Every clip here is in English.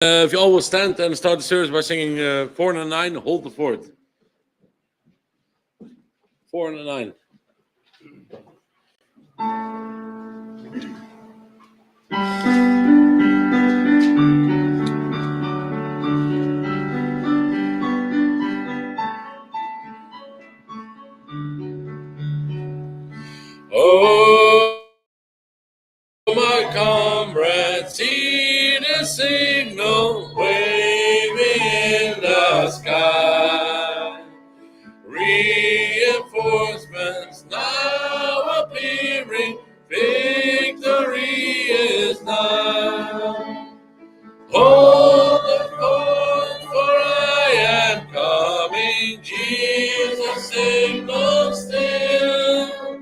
If you all will stand and start the service by singing 409, Hold the Fort. 409. Oh, my comrades, see the signal waving in the sky. Reinforcements now appearing, victory is nigh. Hold the fort, for I am coming, Jesus signals still.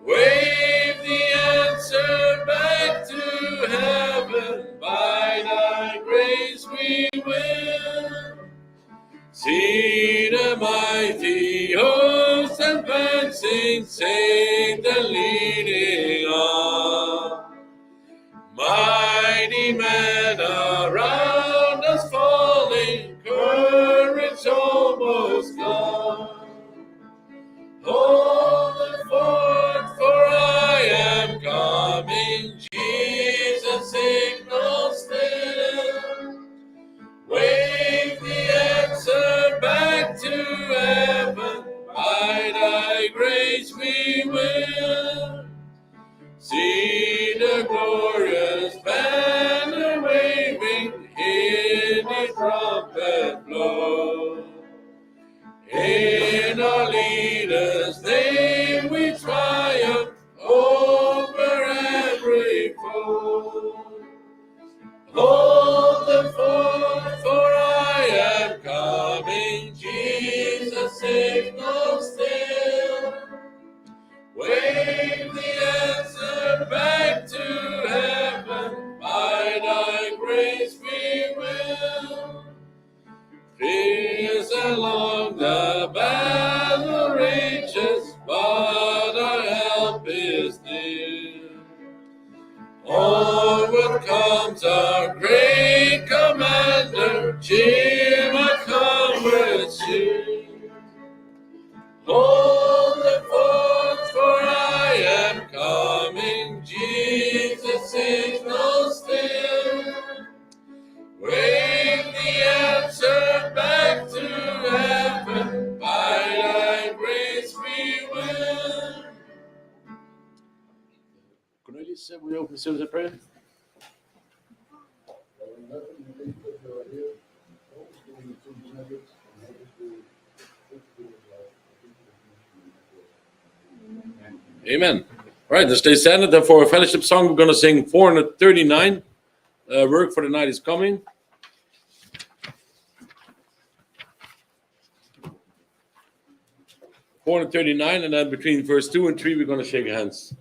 Wave the answer back to heaven, by thy grace we will. See the mighty host advancing, Satan leading on. Mighty men around us falling, courage almost gone. Hold the fort, for I am coming, Jesus signals still. Wave the answer back to heaven, by thy grace we will. See the glorious banner waving, hear the trumpet blow. In our leader's name we triumph over every foe. Hold the fort, for I am coming, Jesus signals still. Wave the answer back to heaven, by thy grace we will. Fears along the battle rages, but our help is near. Onward comes our great commander, cheer my comrades, cheer. Hold the fort, for I am coming, Jesus signals still. Wave the answer back to heaven, by thy grace we will. Cornelius, will you open the service of prayer? Amen. All right, let's stay standing. And for a fellowship song, we're going to sing 439. Work for the night is coming. 439, and then between verse 2 and 3, we're going to shake hands.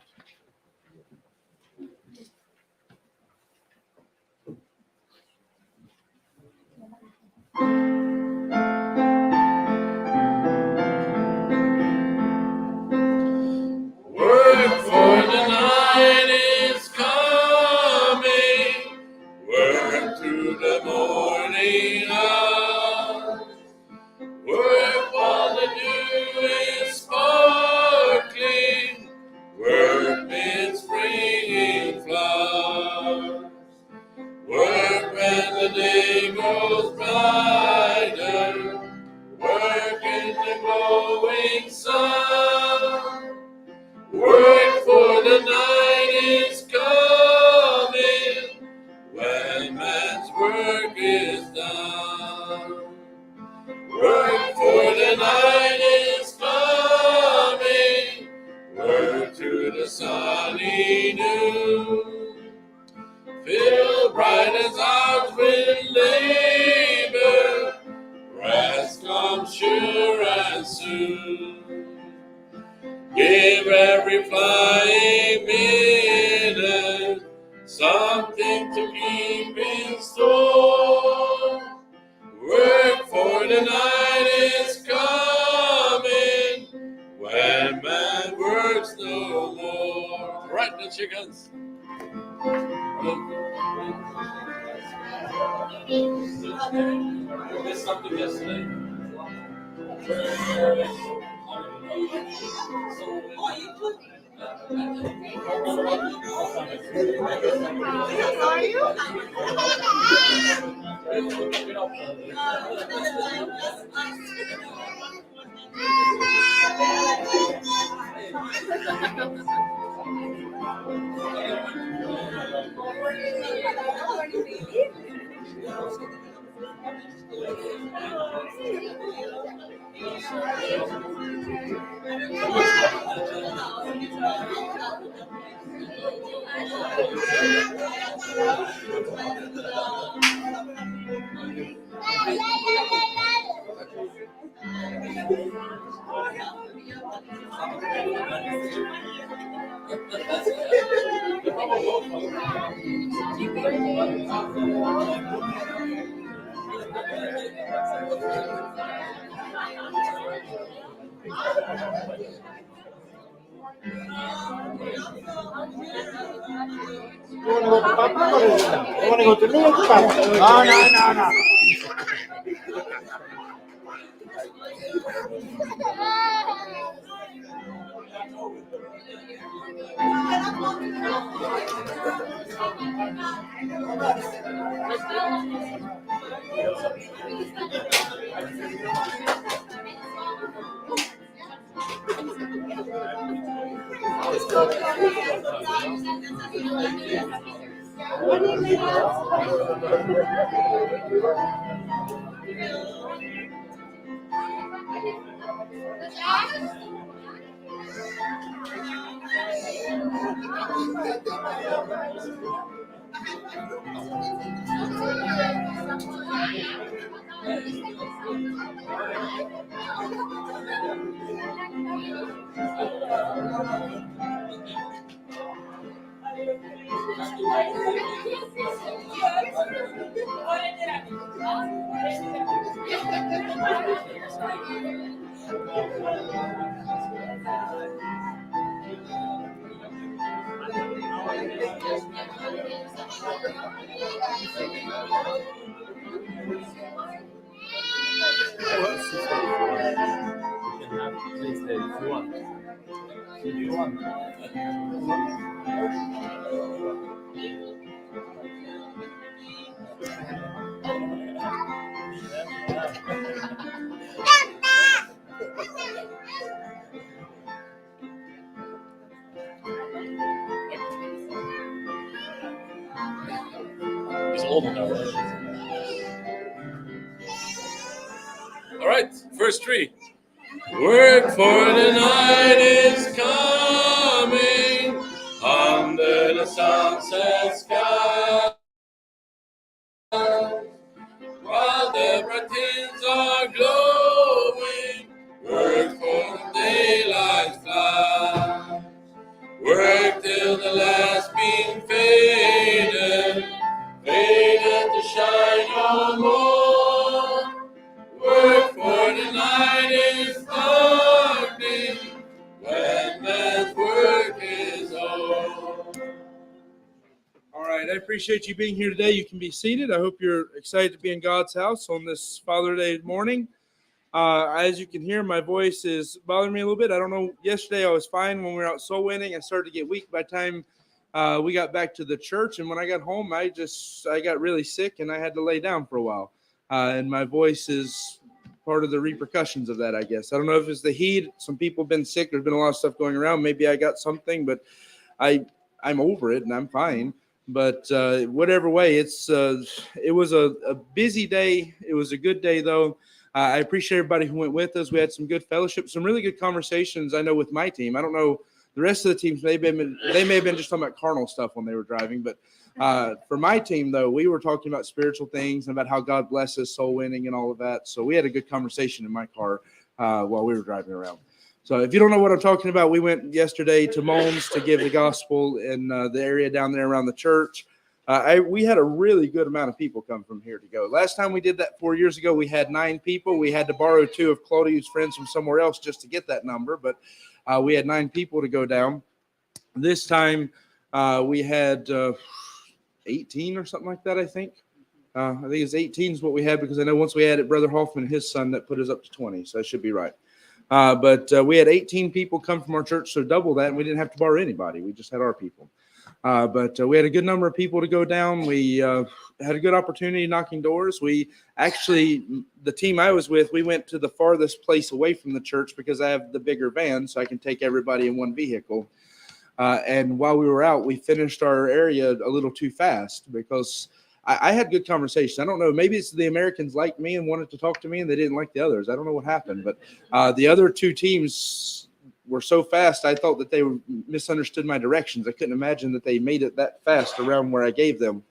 Work for the night is coming, work through the morning hours. Work while the dew is sparkling, work midst springing flowers. Work when the day grows brighter, work in the glowing sun. Work for the night is coming, when man's work is done. Work for the night is coming, work to the sunny noon. Fill bright as ours with labor, rest comes sure and soon. Give every flying minute something to keep in store. Work for the night is coming, when man works no more. Right, let's shake hands. I missed something yesterday. You want to go to Papa or you want to go to me or to Papa? No. It's old now, right? All right, verse 3. Work for the night is coming under the sunset sky. While the bright things are glowing, work for the daylight flies. Work till the last beam faded to shine no more. Work for the night is darkening when man's work is over. All right, I appreciate you being here today. You can be seated. I hope you're excited to be in God's house on this Father's Day morning. As you can hear, my voice is bothering me a little bit. I don't know. Yesterday I was fine when we were out soul winning. I started to get weak by the time we got back to the church. And when I got home, I got really sick and I had to lay down for a while. And my voice is part of the repercussions of that, I guess. I don't know if it's the heat. Some people have been sick. There's been a lot of stuff going around. Maybe I got something, but I'm over it and I'm fine. But whatever way, it was a busy day. It was a good day, though. I appreciate everybody who went with us. We had some good fellowship, some really good conversations, I know, with my team. I don't know the rest of the teams. They may have been just talking about carnal stuff when they were driving. But for my team, though, we were talking about spiritual things and about how God blesses soul winning and all of that. So we had a good conversation in my car while we were driving around. So if you don't know what I'm talking about, we went yesterday to Moms to give the gospel in the area down there around the church. We had a really good amount of people come from here to go. Last time we did that 4 years ago, we had 9 people. We had to borrow 2 of Claudia's friends from somewhere else just to get that number, but we had 9 people to go down. This time we had 18 or something like that, I think. I think it's 18 is what we had, because I know once we added Brother Hoffman and his son, that put us up to 20. So that should be right. But we had 18 people come from our church, so double that, and we didn't have to borrow anybody. We just had our people. But we had a good number of people to go down. We had a good opportunity knocking doors. We actually, the team I was with, we went to the farthest place away from the church because I have the bigger van, so I can take everybody in one vehicle. And while we were out, we finished our area a little too fast because I had good conversations. I don't know. Maybe it's the Americans liked me and wanted to talk to me, and they didn't like the others. I don't know what happened. But the other two teams were so fast, I thought that they misunderstood my directions. I couldn't imagine that they made it that fast around where I gave them.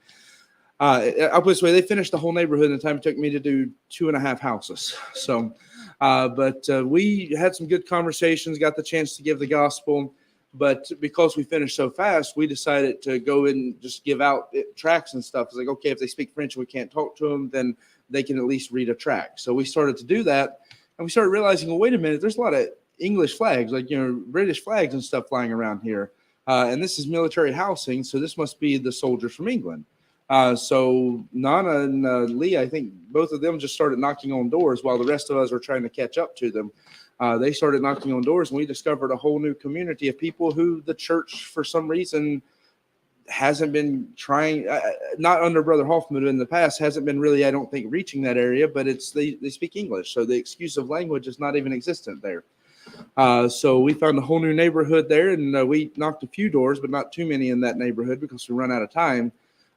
I'll put it this way. They finished the whole neighborhood in the time it took me to do 2.5 houses. So, but we had some good conversations, got the chance to give the gospel. But because we finished so fast, we decided to go and just give out tracts and stuff. It's like, okay, if they speak French and we can't talk to them, then they can at least read a tract. So we started to do that, and we started realizing, well, wait a minute, there's a lot of English flags, like, British flags and stuff flying around here. And this is military housing, so this must be the soldiers from England. So Nana and Lee, I think both of them just started knocking on doors while the rest of us were trying to catch up to them. They started knocking on doors, and we discovered a whole new community of people who the church, for some reason, hasn't been trying, not under Brother Hoffman, but in the past, hasn't been really, I don't think, reaching that area, but they speak English. So the excuse of language is not even existent there. So we found a whole new neighborhood there, and we knocked a few doors, but not too many in that neighborhood because we run out of time.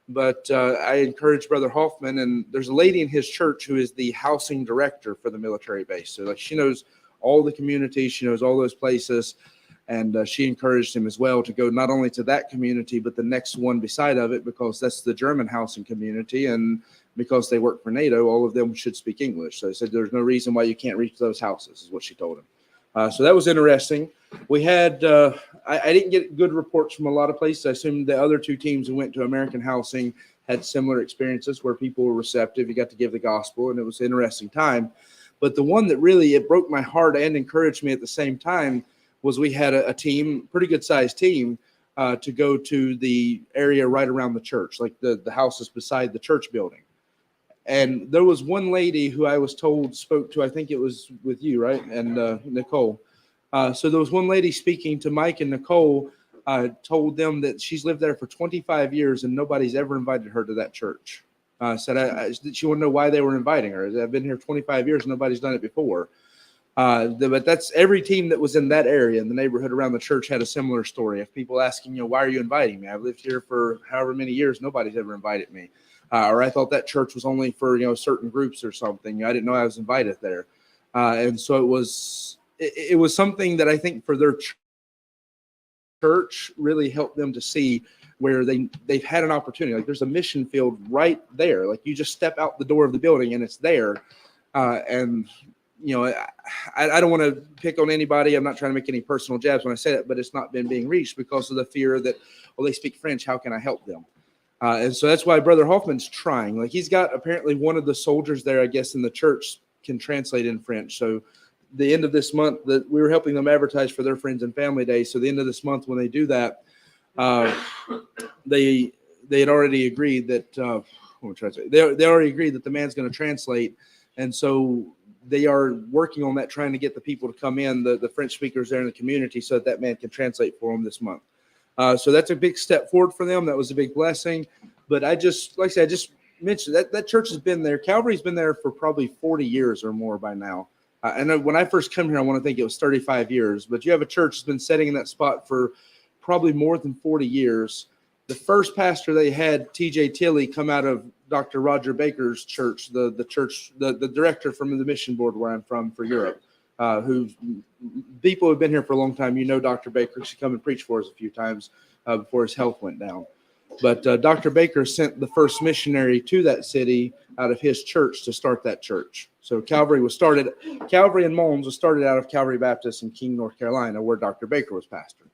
But I encouraged Brother Hoffman, and there's a lady in his church who is the housing director for the military base. So like, she knows all the community, she knows all those places, and she encouraged him as well to go not only to that community, but the next one beside of it, because that's the German housing community, and because they work for NATO, all of them should speak English. So he said there's no reason why you can't reach those houses, is what she told him. So that was interesting. We had, I didn't get good reports from a lot of places. I assume the other two teams who went to American Housing had similar experiences where people were receptive. You got to give the gospel, and it was an interesting time. But the one that really, it broke my heart and encouraged me at the same time was we had a team, pretty good sized team, to go to the area right around the church, like the houses beside the church building. And there was one lady who I was told spoke to, I think it was with you, right? And Nicole. So there was one lady speaking to Mike and Nicole, told them that she's lived there for 25 years and nobody's ever invited her to that church. Said she wanted to know why they were inviting her. I've been here 25 years and nobody's done it before. But that's every team that was in that area in the neighborhood around the church had a similar story of people asking, why are you inviting me? I've lived here for however many years. Nobody's ever invited me. Or I thought that church was only for, certain groups or something. I didn't know I was invited there. And so it was something that I think for their church really helped them to see where they've had an opportunity. Like, there's a mission field right there. Like, you just step out the door of the building and it's there. And I don't want to pick on anybody. I'm not trying to make any personal jabs when I say that, but it's not been being reached because of the fear that, they speak French. How can I help them? And so that's why Brother Hoffman's trying. Like, he's got apparently one of the soldiers there, I guess, in the church can translate in French. So the end of this month, that we were helping them advertise for their Friends and Family Day. So the end of this month, when they do that, they had already agreed that they already agreed that the man's going to translate, and so they are working on that, trying to get the people to come in, the French speakers there in the community, so that man can translate for them this month. So that's a big step forward for them. That was a big blessing. But I just mentioned that church has been there. Calvary's been there for probably 40 years or more by now. And when I first come here, I want to think it was 35 years. But you have a church that's been sitting in that spot for probably more than 40 years. The first pastor they had, T.J. Tilley, come out of Dr. Roger Baker's church, the director from the mission board where I'm from for Europe, who people who've been here for a long time, Dr. Baker. She come and preach for us a few times before his health went down. But Dr. Baker sent the first missionary to that city out of his church to start that church. So Calvary and Moulins was started out of Calvary Baptist in King, North Carolina, where Dr. Baker was pastor.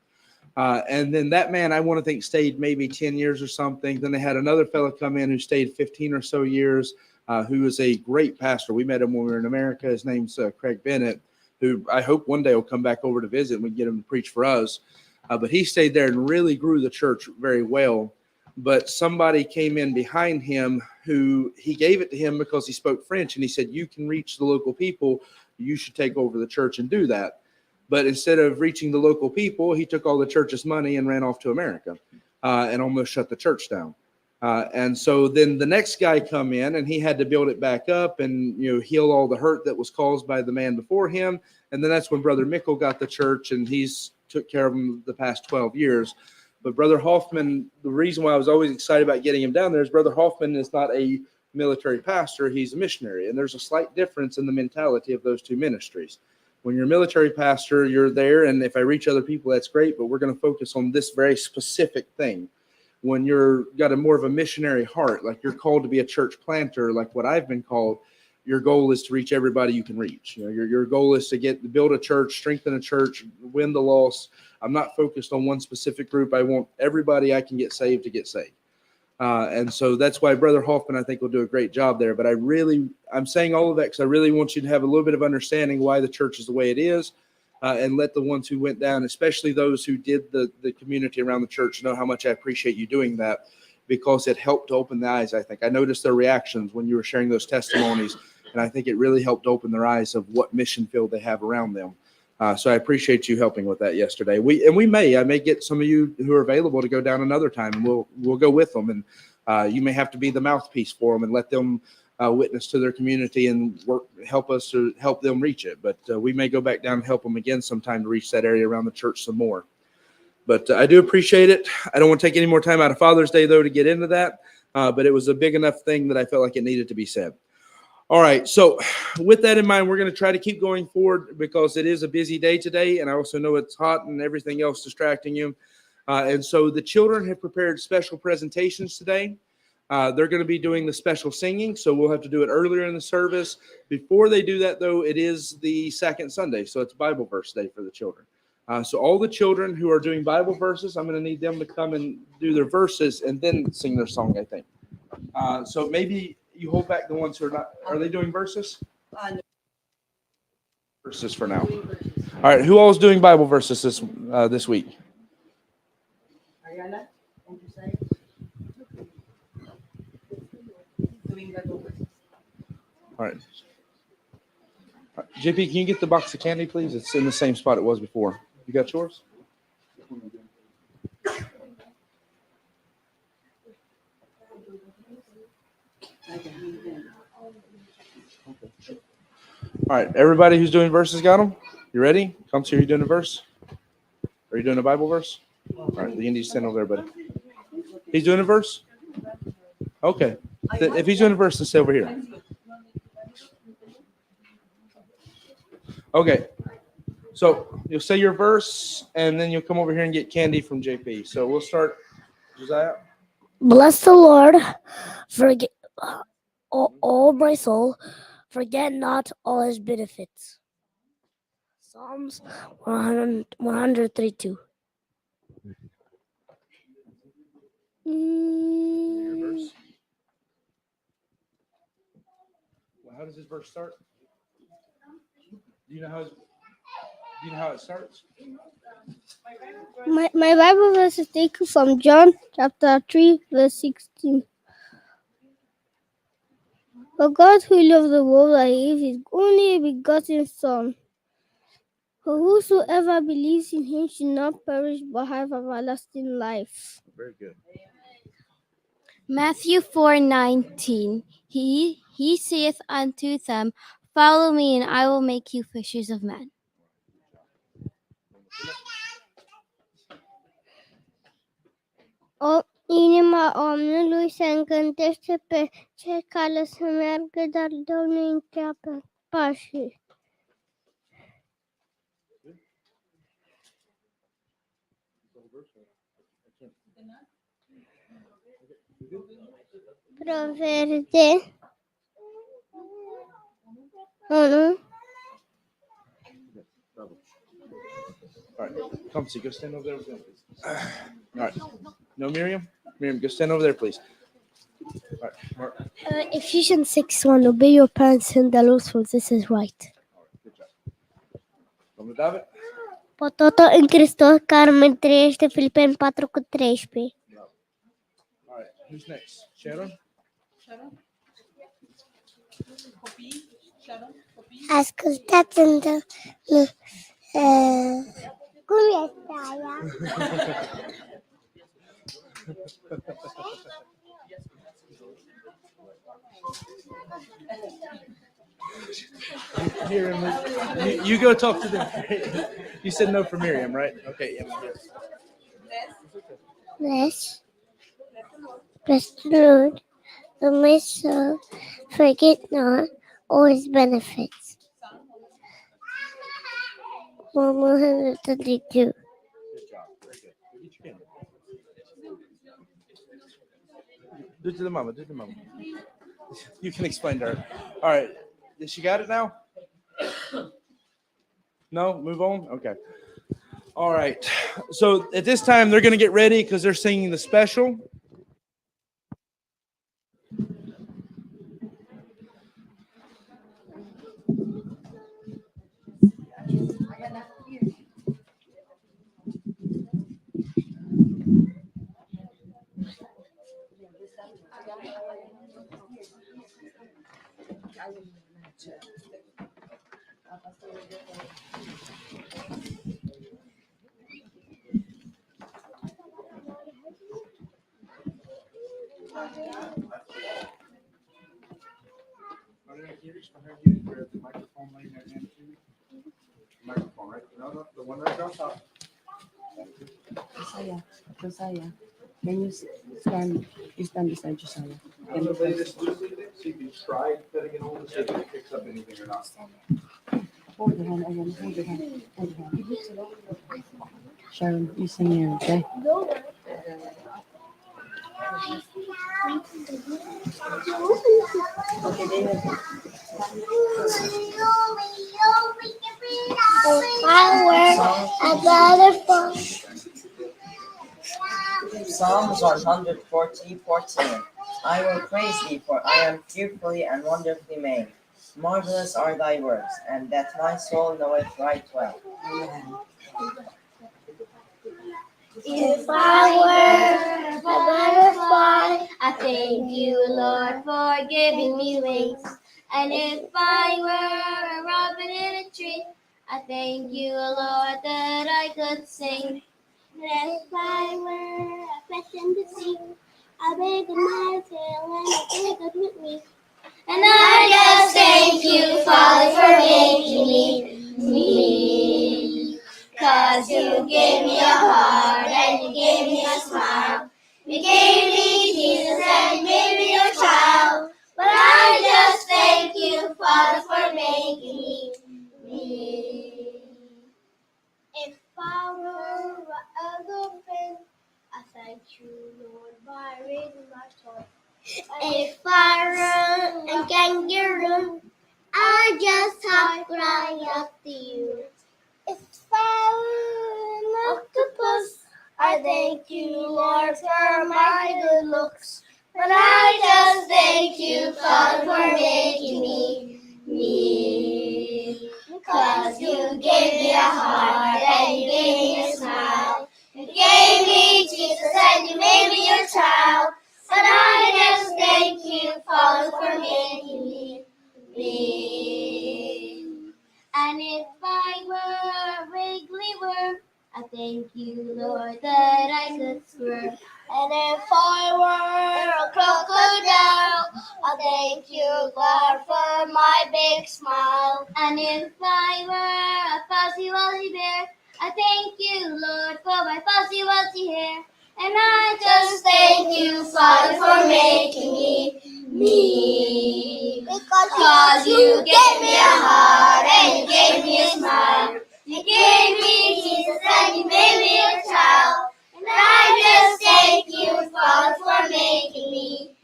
And then that man, I want to think, stayed maybe 10 years or something. Then they had another fellow come in who stayed 15 or so years, who is a great pastor. We met him when we were in America. His name's Craig Bennett, who I hope one day will come back over to visit and we can get him to preach for us. But he stayed there and really grew the church very well. but somebody came in behind him who he gave it to him because he spoke French, and he said, you can reach the local people. You should take over the church and do that. But instead of reaching the local people, he took all the church's money and ran off to America and almost shut the church down. And so then the next guy come in, and he had to build it back up and, heal all the hurt that was caused by the man before him. And then that's when Brother Mickle got the church, and he's took care of him the past 12 years. But Brother Hoffman, the reason why I was always excited about getting him down there is Brother Hoffman is not a military pastor. He's a missionary. And there's a slight difference in the mentality of those two ministries. When you're a military pastor, you're there. And if I reach other people, that's great. But we're going to focus on this very specific thing. When you're got a more of a missionary heart, like you're called to be a church planter, like what I've been called, your goal is to reach everybody you can reach. Your goal is to build a church, strengthen a church, win the lost. I'm not focused on one specific group. I want everybody I can get saved to get saved. And so that's why Brother Hoffman, I think, will do a great job there. But I'm saying all of that because I really want you to have a little bit of understanding why the church is the way it is. And let the ones who went down, especially those who did the community around the church, know how much I appreciate you doing that, because it helped to open the eyes, I think. I noticed their reactions when you were sharing those testimonies, and I think it really helped open their eyes of what mission field they have around them. So I appreciate you helping with that yesterday. I may get some of you who are available to go down another time, and we'll go with them. And you may have to be the mouthpiece for them and let them witness to their community and help them reach it. But we may go back down and help them again sometime to reach that area around the church some more. But I do appreciate it. I don't want to take any more time out of Father's Day, though, to get into that. But it was a big enough thing that I felt like it needed to be said. All right. So with that in mind, we're going to try to keep going forward because it is a busy day today. And I also know it's hot and everything else distracting you. And so the children have prepared special presentations today. They're going to be doing the special singing, so we'll have to do it earlier in the service. Before they do that, though, it is the second Sunday, so it's Bible verse day for the children. So all the children who are doing Bible verses, I'm going to need them to come and do their verses and then sing their song, I think. So maybe you hold back the ones who are not. Are they doing verses? Verses for now. All right, who all is doing Bible verses this week? Ariana, and you say? All right. JP, can you get the box of candy, please? It's in the same spot it was before. You got yours? All right. Everybody who's doing verses got them? You ready? Come here. You doing a verse? Are you doing a Bible verse? All right. You need to stand over there, buddy. He's doing a verse? Okay. If he's doing a verse, then stay over here. Okay. So you'll say your verse, and then you'll come over here and get candy from JP. So we'll start. Josiah? Bless the Lord, forget all my soul, forget not all his benefits. Psalms 132. Your verse? Well, how does this verse start? Do you know how it starts? My Bible verse is taken from John chapter 3, verse 16. For God who loved the world that he gave his only begotten Son, for whosoever believes in him should not perish but have everlasting life. Very good. Matthew 4:19. He saith unto them, Follow me, and I will make you fishers of men. Inima omnului se încântește pe cei care să meargă, dar Domnul încheapă pașii. Proverbe 1. All right. Come see. Go stand over there with them, please. All right. No, Miriam? Miriam, go stand over there, please. All right. Mark. Ephesians 6:1. Obey your parents and the Lord, for this is right. All right. Good job. Come to David. Pototo în Hristos care mântuiește, Filipeni 4:13. Who's next? Sharon? Ascoltate come stai? Miriam, you go talk to them. You said no for Miriam, right? Okay, yeah. Bless the Lord, O my soul, forget not all his benefits. Psalm 132. Good job. Very good. Get your camera. Do it to the mama. Do it to the mama. You can explain to her. All right. She got it now? No? Move on? Okay. All right. So at this time, they're going to get ready because they're singing the special. Microphone, right? No, the one right on top. Josiah, can you stand beside Josiah? I'm going to lay this loosely there so you can try putting it on to see if it picks up anything or not. Hold your hand, Evan. Hold your hand. Hold your hand. Sharon, you sing here, okay? Okay, David. Psalms 114:14. I will praise thee, for I am fearfully and wonderfully made. Marvelous are thy works, and that my soul knoweth right well. If I were a butterfly, I thank you, Lord, for giving me wings. And if I were a robin in a tree, I thank you, Lord, that I could sing. And if I were a fish in the sea, I wave my tail and I think it with me. And I just thank you, Father, for making me. 'Cause you gave me a heart and you gave me a smile. You gave me Jesus and you made me your child. But I just thank you, Father, for making me. If I were a dolphin, I thank you, Lord, by raising my soul. If I were a kangaroo, I just hop right up to you. If I were an octopus, I thank you, Lord, for my good looks. But I just thank you, Father, for making me. 'Cause you gave me a heart and you gave me a smile. You gave me Jesus and you made me your child. But I just thank you, Father, for making me. And if I were a wiggly worm, I thank you, Lord, that I could squirm. And if I were a crocodile, I thank you, God, for my big smile. And if I were a fuzzy wuzzy bear, I thank you, Lord, for my fuzzy wuzzy hair. And I just thank you, Father, for making me. Because you gave me a heart and you gave me a smile. You gave me Jesus and you made me your child. And I just thank you, Father, for making me.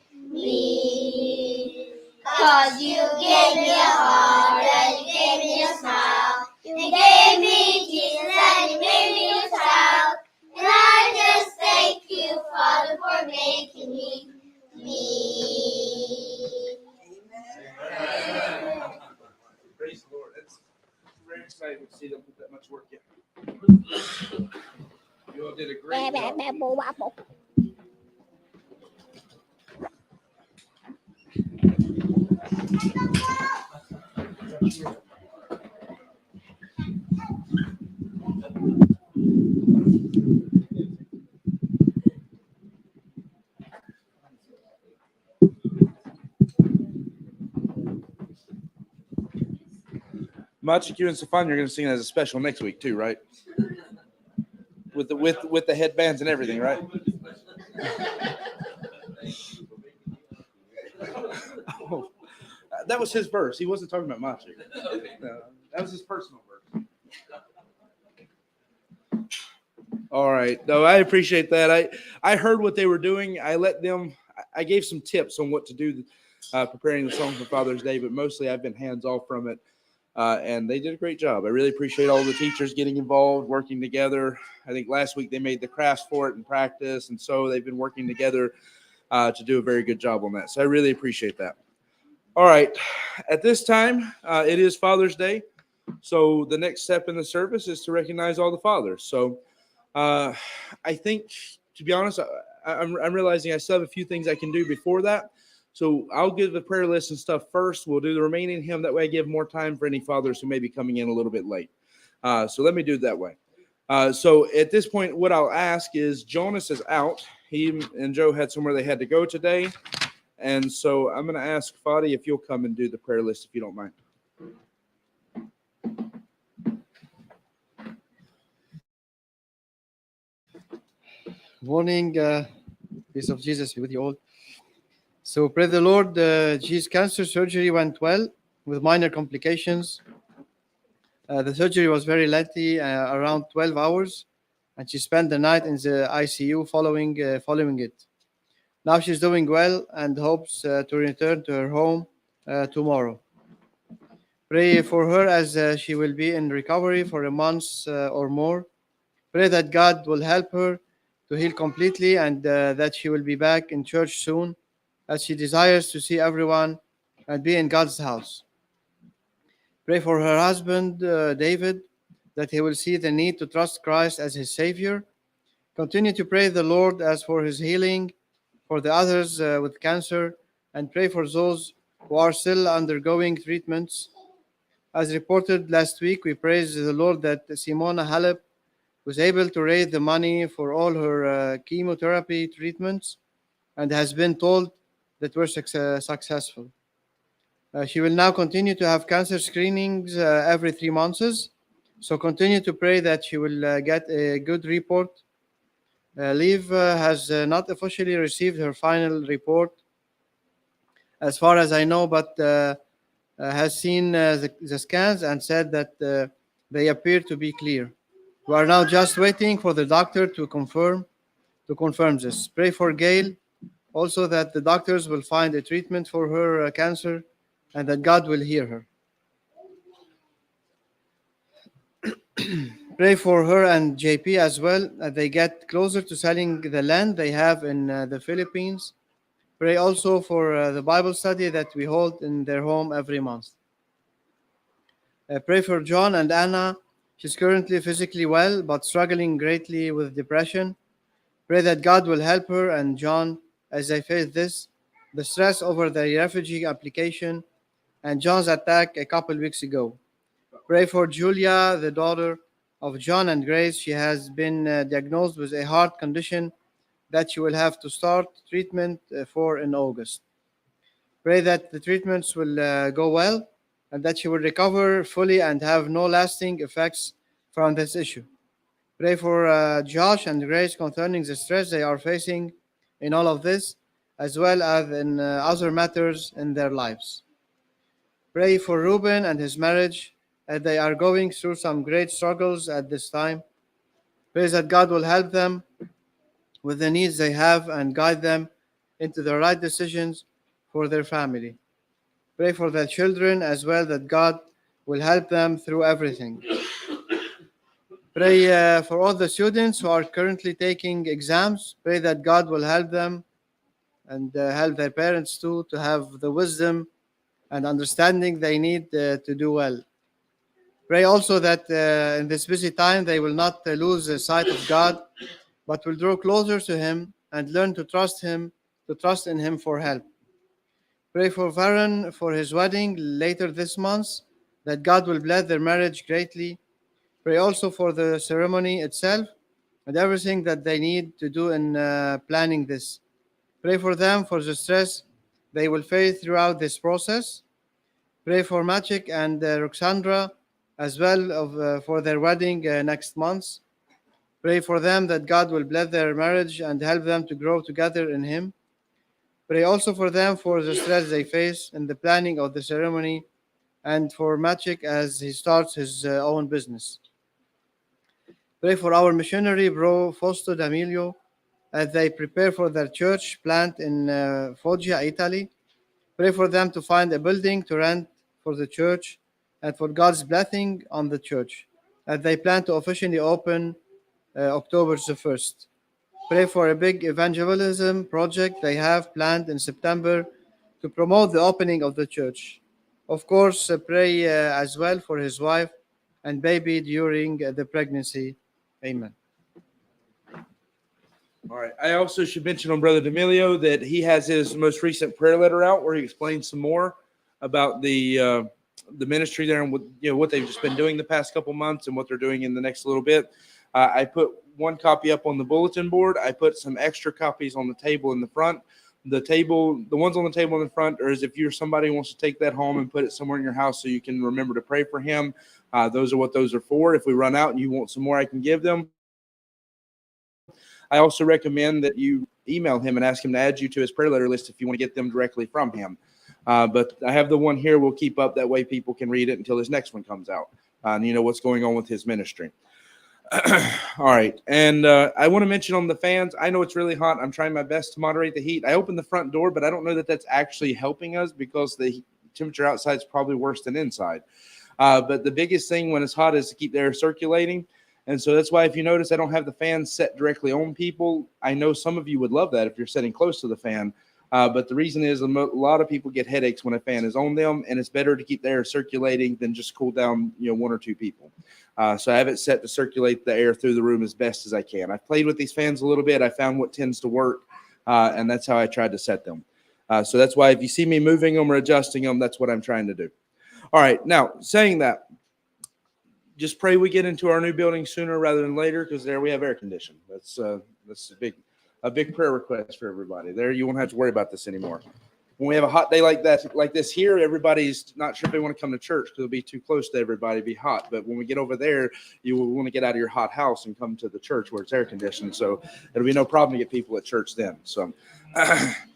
Because you gave me a heart and you gave me a smile. You gave me Jesus and you made me your child. And I just thank you, Father, for making me. Praise the Lord. That's very exciting to see them put that much work in. You all did a great job. Machik, you and Stefan, you're going to sing as a special next week too, right? With the headbands and everything, right? Oh, that was his verse. He wasn't talking about Machik. No, that was his personal verse. All right. No, I appreciate that. I heard what they were doing. I gave some tips on what to do preparing the song for Father's Day, but mostly I've been hands off from it. And they did a great job. I really appreciate all the teachers getting involved, working together. I think last week they made the crafts for it in practice, and so they've been working together to do a very good job on that. So I really appreciate that. All right. At this time, it is Father's Day. So the next step in the service is to recognize all the fathers. So I think, to be honest, I'm realizing I still have a few things I can do before that. So I'll give the prayer list and stuff first. We'll do the remaining hymn. That way I give more time for any fathers who may be coming in a little bit late. So let me do it that way. So at this point, what I'll ask is Jonas is out. He and Joe had somewhere they had to go today. And so I'm going to ask Fadi if you'll come and do the prayer list, if you don't mind. Morning, peace of Jesus be with you all. So praise the Lord. G's cancer surgery went well with minor complications. The surgery was very lengthy, around 12 hours, and she spent the night in the ICU following it. Now she's doing well and hopes to return to her home tomorrow. Pray for her as she will be in recovery for a month or more. Pray that God will help her to heal completely and that she will be back in church soon, as she desires to see everyone and be in God's house. Pray for her husband, David, that he will see the need to trust Christ as his Savior. Continue to pray the Lord as for his healing, for the others with cancer, and pray for those who are still undergoing treatments. As reported last week, we praise the Lord that Simona Halep was able to raise the money for all her chemotherapy treatments and has been told that were successful. She will now continue to have cancer screenings every 3 months, so continue to pray that she will get a good report. Liv has not officially received her final report, as far as I know, but has seen the scans and said that they appear to be clear. We are now just waiting for the doctor to confirm this. Pray for Gail, also that the doctors will find a treatment for her cancer and that God will hear her. Pray for her and JP as well, that they get closer to selling the land they have in the Philippines. Pray also for the Bible study that we hold in their home every month. Pray for John and Anna. She's currently physically well, but struggling greatly with depression. Pray that God will help her and John as they face the stress over the refugee application and John's attack a couple weeks ago. Pray for Julia, the daughter of John and Grace. She has been diagnosed with a heart condition that she will have to start treatment for in August. Pray that the treatments will go well and that she will recover fully and have no lasting effects from this issue. Pray for Josh and Grace concerning the stress they are facing in all of this, as well as in other matters in their lives. Pray for Reuben and his marriage, as they are going through some great struggles at this time. Pray that God will help them with the needs they have and guide them into the right decisions for their family. Pray for their children as well, that God will help them through everything. Pray for all the students who are currently taking exams. Pray that God will help them and help their parents too to have the wisdom and understanding they need to do well. Pray also that in this busy time they will not lose the sight of God, but will draw closer to Him and learn to trust in Him for help. Pray for Varun for his wedding later this month, that God will bless their marriage greatly. Pray also for the ceremony itself and everything that they need to do in planning this. Pray for them for the stress they will face throughout this process. Pray for Maciek and Roxandra as well for their wedding next month. Pray for them that God will bless their marriage and help them to grow together in Him. Pray also for them for the stress they face in the planning of the ceremony and for Maciek as he starts his own business. Pray for our missionary bro Fausto D'Amelio as they prepare for their church plant in Foggia, Italy. Pray for them to find a building to rent for the church and for God's blessing on the church as they plan to officially open October the 1st. Pray for a big evangelism project they have planned in September to promote the opening of the church. Of course, pray as well for his wife and baby during the pregnancy. Amen. All right. I also should mention on Brother D'Amelio that he has his most recent prayer letter out where he explains some more about the ministry there and what they've just been doing the past couple months and what they're doing in the next little bit. I put one copy up on the bulletin board. I put some extra copies on the table in the front. The ones on the table in the front are as if you're somebody who wants to take that home and put it somewhere in your house so you can remember to pray for him. Those are what those are for. If we run out and you want some more, I can give them. I also recommend that you email him and ask him to add you to his prayer letter list if you want to get them directly from him. But I have the one here we'll keep up. That way people can read it until his next one comes out. And you know what's going on with his ministry. All right. And I want to mention on the fans, I know it's really hot. I'm trying my best to moderate the heat. I opened the front door, but I don't know that that's actually helping us because the temperature outside is probably worse than inside. But the biggest thing when it's hot is to keep the air circulating. And so that's why if you notice, I don't have the fan set directly on people. I know some of you would love that if you're sitting close to the fan. But the reason is a lot of people get headaches when a fan is on them, and it's better to keep the air circulating than just cool down, one or two people. So I have it set to circulate the air through the room as best as I can. I've played with these fans a little bit. I found what tends to work, and that's how I tried to set them. So that's why if you see me moving them or adjusting them, that's what I'm trying to do. All right. Now, saying that, just pray we get into our new building sooner rather than later because there we have air conditioning. That's a big prayer request for everybody. There you won't have to worry about this anymore. When we have a hot day like this here, everybody's not sure if they want to come to church because it'll be too close to everybody, be hot. But when we get over there, you will want to get out of your hot house and come to the church where it's air conditioned. So it'll be no problem to get people at church then. So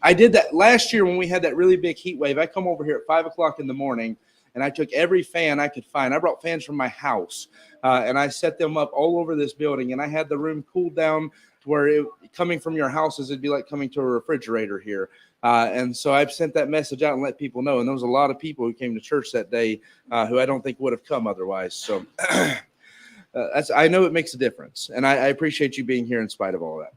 I did that last year when we had that really big heat wave. I come over here at 5 o'clock in the morning and I took every fan I could find. I brought fans from my house and I set them up all over this building. And I had the room cooled down to where coming from your houses, it'd be like coming to a refrigerator here. And so I've sent that message out and let people know. And there was a lot of people who came to church that day who I don't think would have come otherwise. So I know it makes a difference. And I appreciate you being here in spite of all that.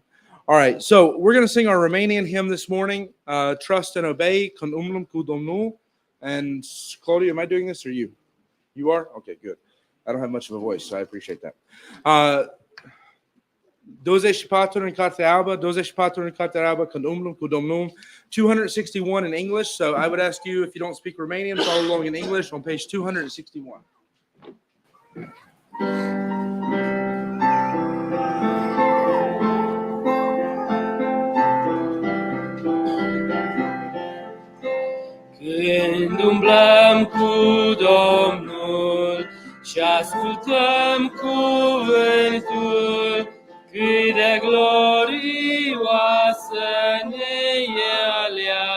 All right. So we're going to sing our Romanian hymn this morning, Trust and Obey, Când umblăm cu Domnul. And Claudia, am I doing this or you? You are? Okay, good. I don't have much of a voice, so I appreciate that. 24 în Cartea Albă, 24 în Cartea Albă, Când umblăm cu Domnul, 261 in English. So I would ask you, if you don't speak Romanian, follow along in English on page 261. Când umblăm cu Domnul și ascultăm cuvântul, cât de glorioasă ne e alea.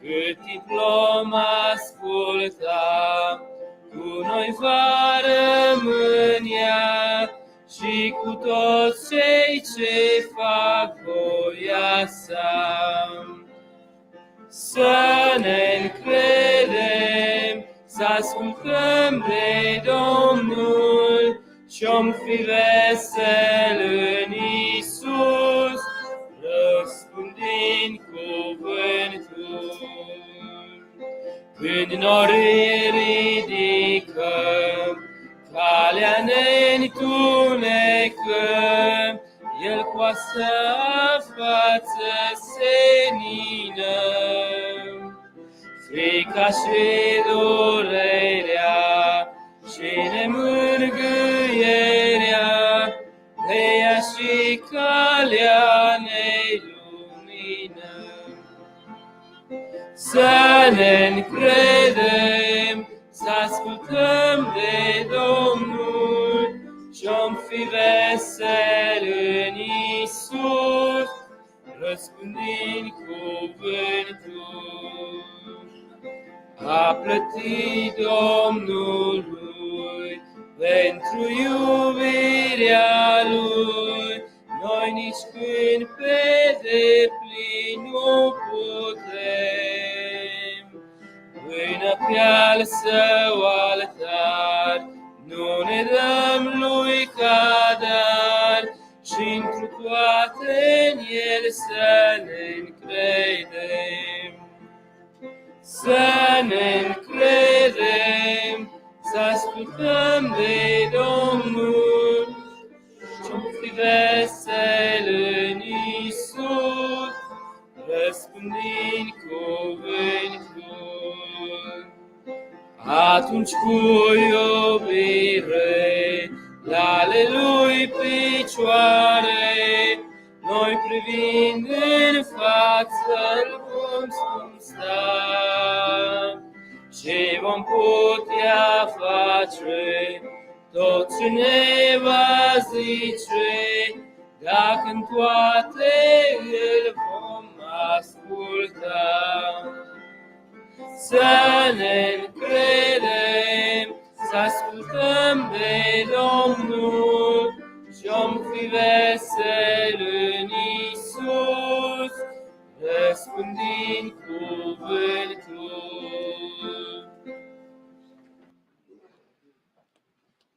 Cât timp vom asculta, cu noi va rămânea și cu toți cei ce fac voia sa. Să ne încredem, să ascultăm de Domnul și-om fi vesel în Iisus, răspândind cuvântul. Când norii ridicăm, calea ne-ntunecăm, El coastă față senină. Frica și durerea și nemângâierea, de ea și calea ne lumină. Să ne încredem, să ascultăm a plătit Domnului pentru iubirea Lui. Noi nici când pe deplin nu putem, până pe-al său altar nu ne dăm Lui ca dar, și întru toate în El să ne încredem. Să ne încredem, să ascultăm de Domnul, și-o fi vesel în Iisus, răspândind cuvântul. Atunci cu iubire la ale Lui picioare, noi privind în față-L vom sta. Și vom putea face tot ce ne va zice, dacă în toate Îl vom asculta. Să ne încredem, să ascultăm de Domnul, și-om fi vesel în Iisus, răspândind cuvântul.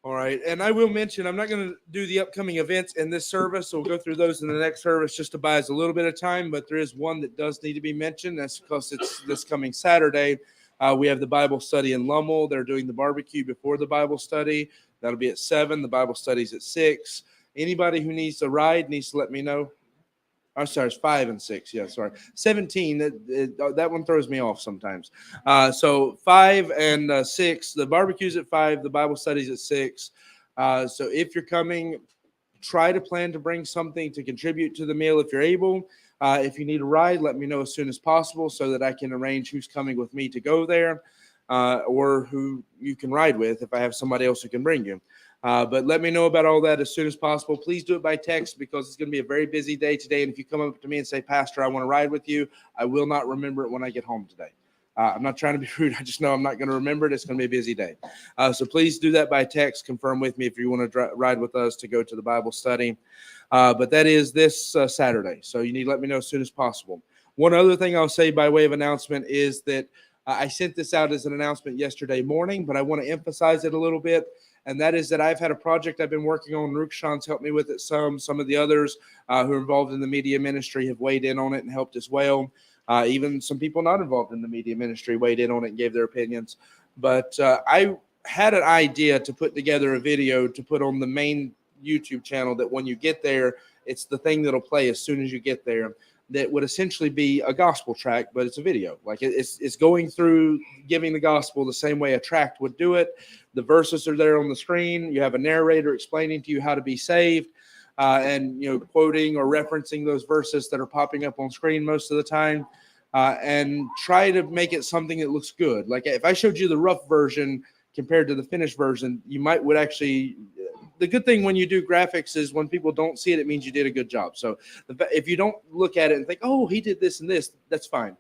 All right, and I will mention, I'm not going to do the upcoming events in this service, so we'll go through those in the next service just to buy us a little bit of time, but there is one that does need to be mentioned. That's because it's this coming Saturday. We have the Bible study in Lummel. They're doing the barbecue before the Bible study. That'll be at 7. The Bible study's at 6. Anybody who needs a ride needs to let me know. I'm sorry, it's 5 and 6. Yeah, sorry. 17, that one throws me off sometimes. So 5 and 6, the barbecue's at 5, the Bible study's at 6. So if you're coming, try to plan to bring something to contribute to the meal if you're able. If you need a ride, let me know as soon as possible so that I can arrange who's coming with me to go there, or who you can ride with if I have somebody else who can bring you. But let me know about all that as soon as possible. Please do it by text because it's going to be a very busy day today. And if you come up to me and say, Pastor, I want to ride with you, I will not remember it when I get home today. I'm not trying to be rude. I just know I'm not going to remember it. It's going to be a busy day. So please do that by text. Confirm with me if you want to ride with us to go to the Bible study. But that is this Saturday. So you need to let me know as soon as possible. One other thing I'll say by way of announcement is that I sent this out as an announcement yesterday morning, but I want to emphasize it a little bit. And that is that I've had a project I've been working on. Rukshan's helped me with it some. Some of the others who are involved in the media ministry have weighed in on it and helped as well. Even some people not involved in the media ministry weighed in on it and gave their opinions. But I had an idea to put together a video to put on the main YouTube channel that when you get there, it's the thing that'll play as soon as you get there. That would essentially be a gospel track, but it's a video. Like it's going through giving the gospel the same way a tract would do it. The verses are there on the screen. You have a narrator explaining to you how to be saved, and quoting or referencing those verses that are popping up on screen most of the time, and try to make it something that looks good. Like if I showed you the rough version compared to the finished version, you would actually. The good thing when you do graphics is when people don't see it, it means you did a good job. So if you don't look at it and think, oh, he did this and this, that's fine.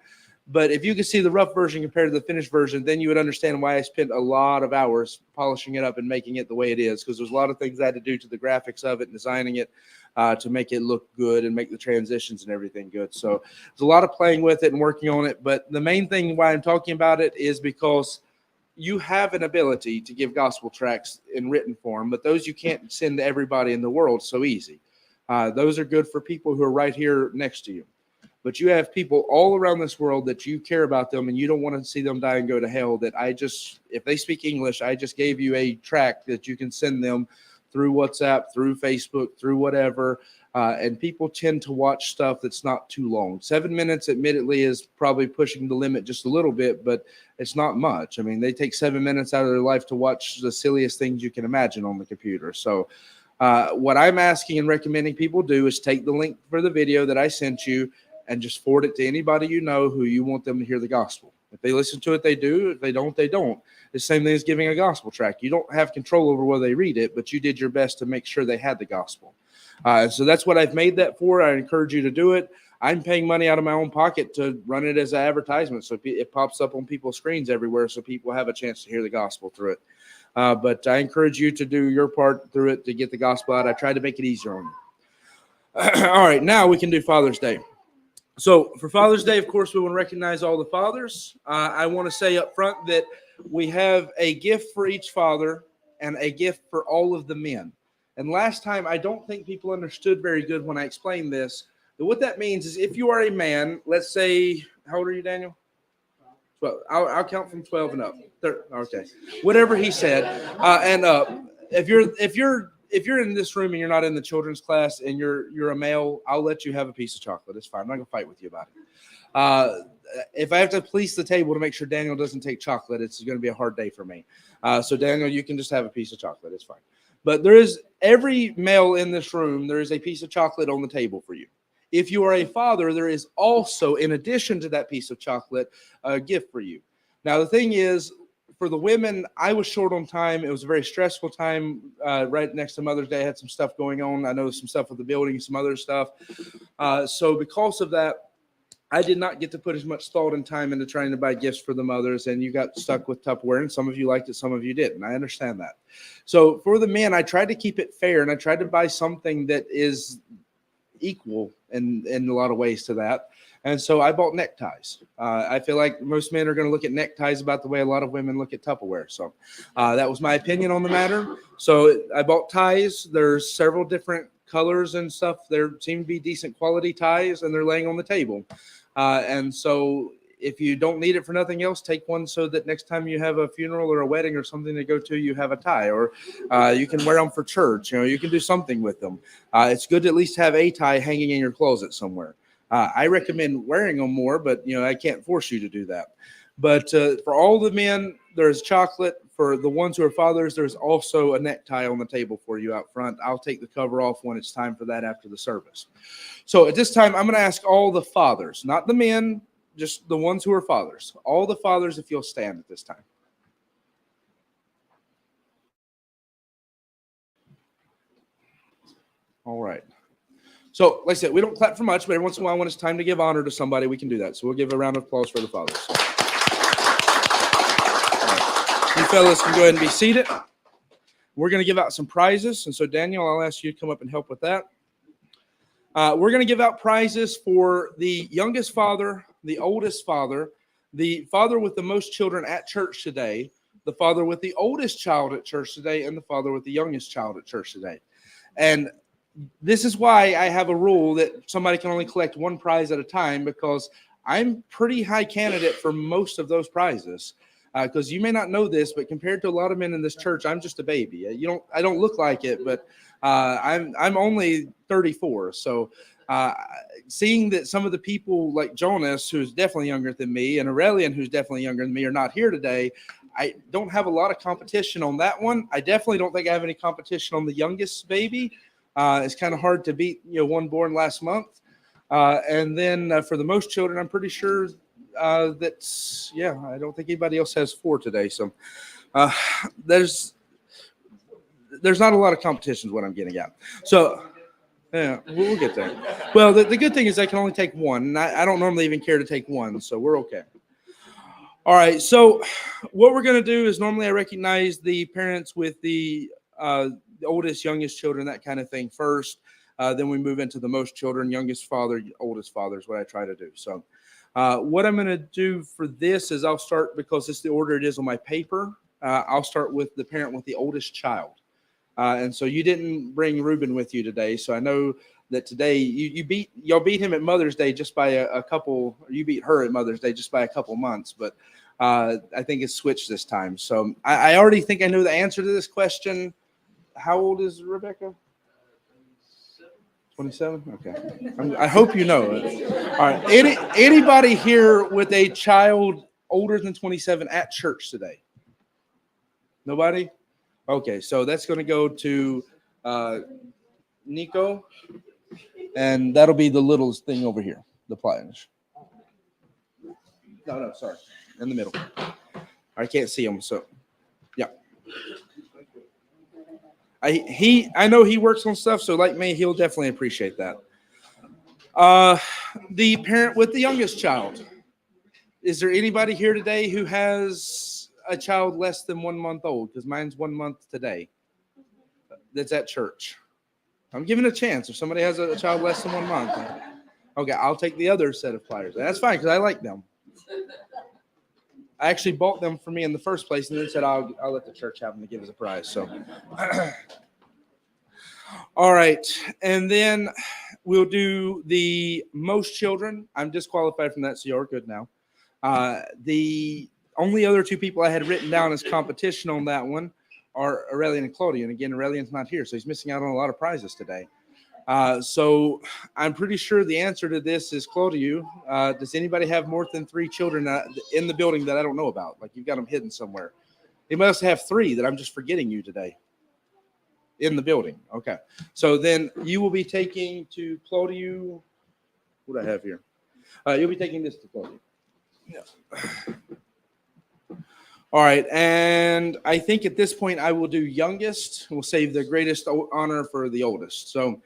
But if you could see the rough version compared to the finished version, then you would understand why I spent a lot of hours polishing it up and making it the way it is, because there's a lot of things I had to do to the graphics of it and designing it to make it look good and make the transitions and everything good. So there's a lot of playing with it and working on it. But the main thing why I'm talking about it is because you have an ability to give gospel tracts in written form, but those you can't send to everybody in the world so easy. Those are good for people who are right here next to you. But you have people all around this world that you care about them and you don't want to see them die and go to hell, that if they speak English, I just gave you a tract that you can send them through WhatsApp, through Facebook, through whatever. And people tend to watch stuff that's not too long. 7 minutes, admittedly, is probably pushing the limit just a little bit, but it's not much. I mean, they take 7 minutes out of their life to watch the silliest things you can imagine on the computer. So what I'm asking and recommending people do is take the link for the video that I sent you and just forward it to anybody you know who you want them to hear the gospel. If they listen to it, they do. If they don't, they don't. The same thing as giving a gospel tract. You don't have control over whether they read it, but you did your best to make sure they had the gospel. So that's what I've made that for. I encourage you to do it. I'm paying money out of my own pocket to run it as an advertisement, so it pops up on people's screens everywhere, so people have a chance to hear the gospel through it. But I encourage you to do your part through it to get the gospel out. I try to make it easier on you. All right, now we can do Father's Day. So for Father's Day, of course, we want to recognize all the fathers. I want to say up front that we have a gift for each father and a gift for all of the men. And last time, I don't think people understood very good when I explained this. But what that means is if you are a man, let's say, how old are you, Daniel? 12. I'll count from 12 and up. Okay, whatever he said, and up. If you're in this room and you're not in the children's class and you're a male, I'll let you have a piece of chocolate. It's fine. I'm not gonna fight with you about it. If I have to police the table to make sure Daniel doesn't take chocolate, it's going to be a hard day for me. So Daniel, you can just have a piece of chocolate. It's fine. But there is every male in this room, there is a piece of chocolate on the table for you. If you are a father, there is also, in addition to that piece of chocolate, a gift for you. Now, the thing is, for the women, I was short on time. It was a very stressful time right next to Mother's Day. I had some stuff going on. I know some stuff with the building, some other stuff. So because of that, I did not get to put as much thought and time into trying to buy gifts for the mothers, and you got stuck with Tupperware, and some of you liked it, some of you didn't. I understand that. So for the men, I tried to keep it fair, and I tried to buy something that is equal in a lot of ways to that. And so I bought neckties. I feel like most men are going to look at neckties about the way a lot of women look at Tupperware. So that was my opinion on the matter. So I bought ties. There's several different colors and stuff. There seem to be decent quality ties, and they're laying on the table. And so if you don't need it for nothing else, take one so that next time you have a funeral or a wedding or something to go to, you have a tie, or you can wear them for church. You know, you can do something with them. It's good to at least have a tie hanging in your closet somewhere. I recommend wearing them more, but I can't force you to do that. But for all the men, there's chocolate. For the ones who are fathers, there's also a necktie on the table for you out front. I'll take the cover off when it's time for that after the service. So at this time, I'm going to ask all the fathers, not the men, just the ones who are fathers. All the fathers, if you'll stand at this time. All right. So, like I said, we don't clap for much, but every once in a while when it's time to give honor to somebody, we can do that. So we'll give a round of applause for the fathers. Right. You fellas can go ahead and be seated. We're going to give out some prizes. And so, Daniel, I'll ask you to come up and help with that. We're going to give out prizes for the youngest father, the oldest father, the father with the most children at church today, the father with the oldest child at church today, and the father with the youngest child at church today. And this is why I have a rule that somebody can only collect one prize at a time, because I'm pretty high candidate for most of those prizes. Because you may not know this, but compared to a lot of men in this church, I'm just a baby. I don't look like it, but I'm only 34. So seeing that some of the people like Jonas, who's definitely younger than me, and Aurelian, who's definitely younger than me, are not here today, I don't have a lot of competition on that one. I definitely don't think I have any competition on the youngest baby. It's kind of hard to beat, one born last month. And then for the most children, I'm pretty sure I don't think anybody else has 4 today. So there's not a lot of competition is what I'm getting at. So yeah, we'll get there. Well, the good thing is I can only take one. And I don't normally even care to take one, so we're okay. All right, so what we're going to do is normally I recognize the parents with the oldest, youngest children, that kind of thing first. Then we move into the most children, youngest father, oldest father is what I try to do. So what I'm going to do for this is I'll start, because it's the order it is on my paper, I'll start with the parent with the oldest child. And so you didn't bring Reuben with you today, so I know that today y'all beat him at Mother's Day just by a couple. You beat her at Mother's Day just by a couple months, but I think it's switched this time. So I already think I know the answer to this question. How old is Rebecca? 27? Okay. I hope you know it. All right. Anybody here with a child older than 27 at church today? Nobody? Okay. So that's going to go to Nico. And that'll be the littlest thing over here, the plunge. No, sorry. In the middle. I can't see him, so yeah. I know he works on stuff, so like me, he'll definitely appreciate that. the parent with the youngest child. Is there anybody here today who has a child less than 1 month old? Because mine's 1 month today. That's at church. I'm giving a chance if somebody has a child less than 1 month. Okay, I'll take the other set of pliers. That's fine because I like them. I actually bought them for me in the first place and then said I'll let the church have them to give as a prize. So, all right. And then we'll do the most children. I'm disqualified from that, so you're good now. The only other two people I had written down as competition on that one are Aurelian and Claudia. And again, Aurelian's not here, so he's missing out on a lot of prizes today. So I'm pretty sure the answer to this is Claudia. Does anybody have more than 3 children in the building that I don't know about? Like you've got them hidden somewhere. You must have 3 that I'm just forgetting you today in the building. Okay. So then you will be taking to Claudia. What do I have here? You'll be taking this to Claudia. Yeah. All right. And I think at this point I will do youngest. We'll save the greatest honor for the oldest. So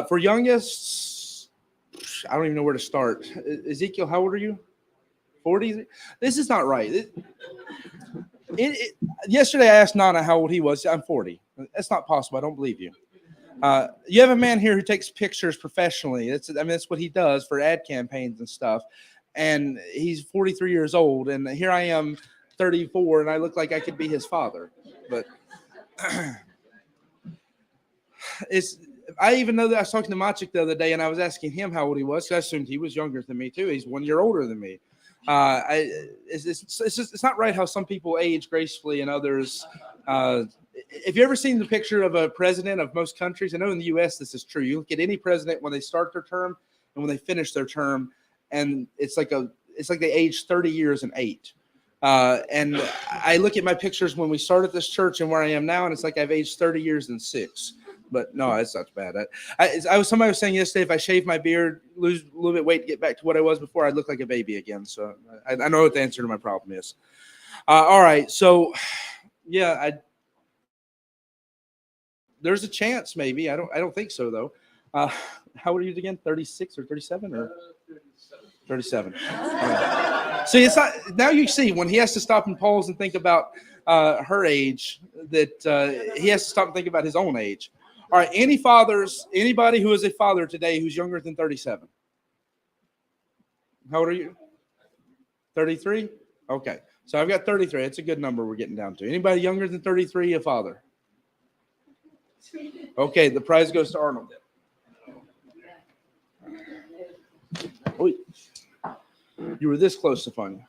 for youngest, I don't even know where to start. Ezekiel, how old are you? 40? This is not right. Yesterday I asked Nana how old he was. I'm 40. That's not possible. I don't believe you. You have a man here who takes pictures professionally. That's what he does for ad campaigns and stuff. And he's 43 years old. And here I am, 34, and I look like I could be his father. But I even know that I was talking to Maciek the other day, and I was asking him how old he was. So I assumed he was younger than me too. He's 1 year older than me. It's not right how some people age gracefully and others. Have you ever seen the picture of a president of most countries? I know in the U.S. this is true. You look at any president when they start their term and when they finish their term, and it's like they age 30 years and 8. And I look at my pictures when we started this church and where I am now, and it's like I've aged 30 years and 6. But no, it's not bad. Somebody was saying yesterday, if I shave my beard, lose a little bit of weight, get back to what I was before, I'd look like a baby again. So I know what the answer to my problem is. All right. So yeah, there's a chance maybe. I don't think so though. How old are you again? 36 or 37 or 37. See, it's not, now you see when he has to stop and pause and think about her age, that he has to stop and think about his own age. All right, anybody who is a father today who's younger than 37? How old are you? 33? Okay, so I've got 33. It's a good number we're getting down to. Anybody younger than 33 a father? Okay, the prize goes to Arnold. Oh, you were this close to fun.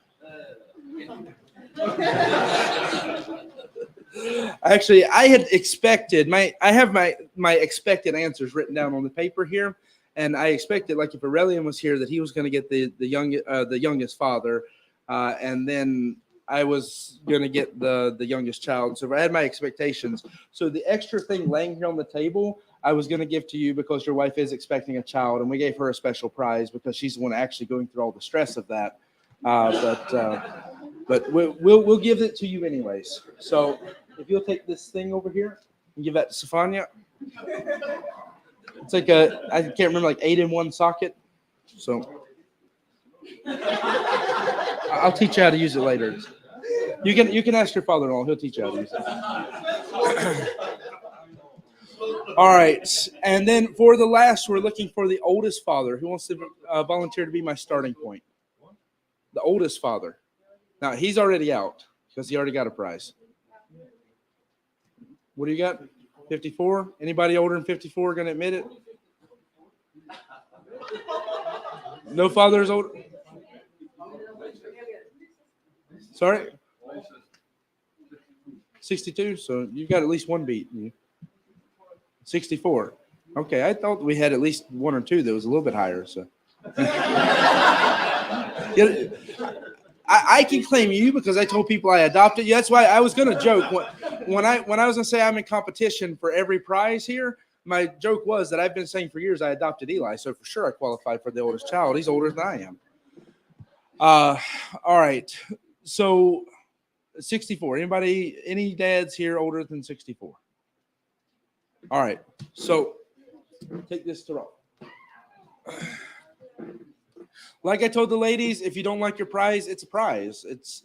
Actually, I had expected I have my expected answers written down on the paper here, and I expected, like if Aurelian was here, that he was going to get the youngest father, and then I was going to get the youngest child. So I had my expectations. So the extra thing laying here on the table, I was going to give to you because your wife is expecting a child, and we gave her a special prize because she's the one actually going through all the stress of that. But we'll give it to you anyways. So if you'll take this thing over here and give that to Stefania. It's like I can't remember, like 8-in-1 socket. So I'll teach you how to use it later. You can ask your father-in-law. He'll teach you how to use it. All right. And then for the last, we're looking for the oldest father. Who wants to volunteer to be my starting point? The oldest father. Now, he's already out because he already got a prize. What do you got? 54? Anybody older than 54 going to admit it? No father is older? Sorry? 62? So you've got at least one beat. 64. Okay, I thought we had at least one or two that was a little bit higher. So I can claim you because I told people I adopted you. That's why I was going to joke when I was going to say I'm in competition for every prize here. My joke was that I've been saying for years I adopted Eli, so for sure I qualified for the oldest child. He's older than I am. All right, so 64. Any dads here older than 64? All right, so take this to Rob. Like I told the ladies, if you don't like your prize, it's a prize. It's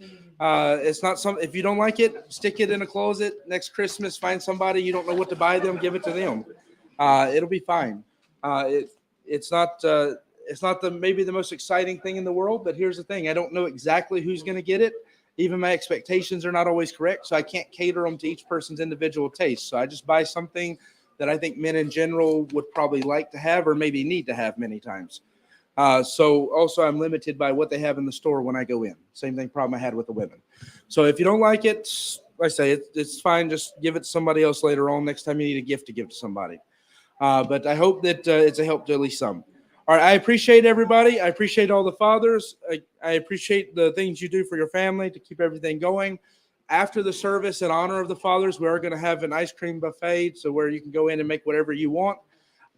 not something. If you don't like it, stick it in a closet. Next Christmas, find somebody you don't know what to buy them, give it to them. It'll be fine. It's not maybe the most exciting thing in the world, but here's the thing: I don't know exactly who's going to get it. Even my expectations are not always correct, so I can't cater them to each person's individual taste. So I just buy something that I think men in general would probably like to have or maybe need to have many times. So also I'm limited by what they have in the store when I go in. Same thing problem I had with the women. So if you don't like it, like I say, it's fine. Just give it to somebody else later on. Next time you need a gift to give to somebody. But I hope that it's a help to at least some. All right. I appreciate everybody. I appreciate all the fathers. I appreciate the things you do for your family to keep everything going. After the service, in honor of the fathers, we are going to have an ice cream buffet, so where you can go in and make whatever you want.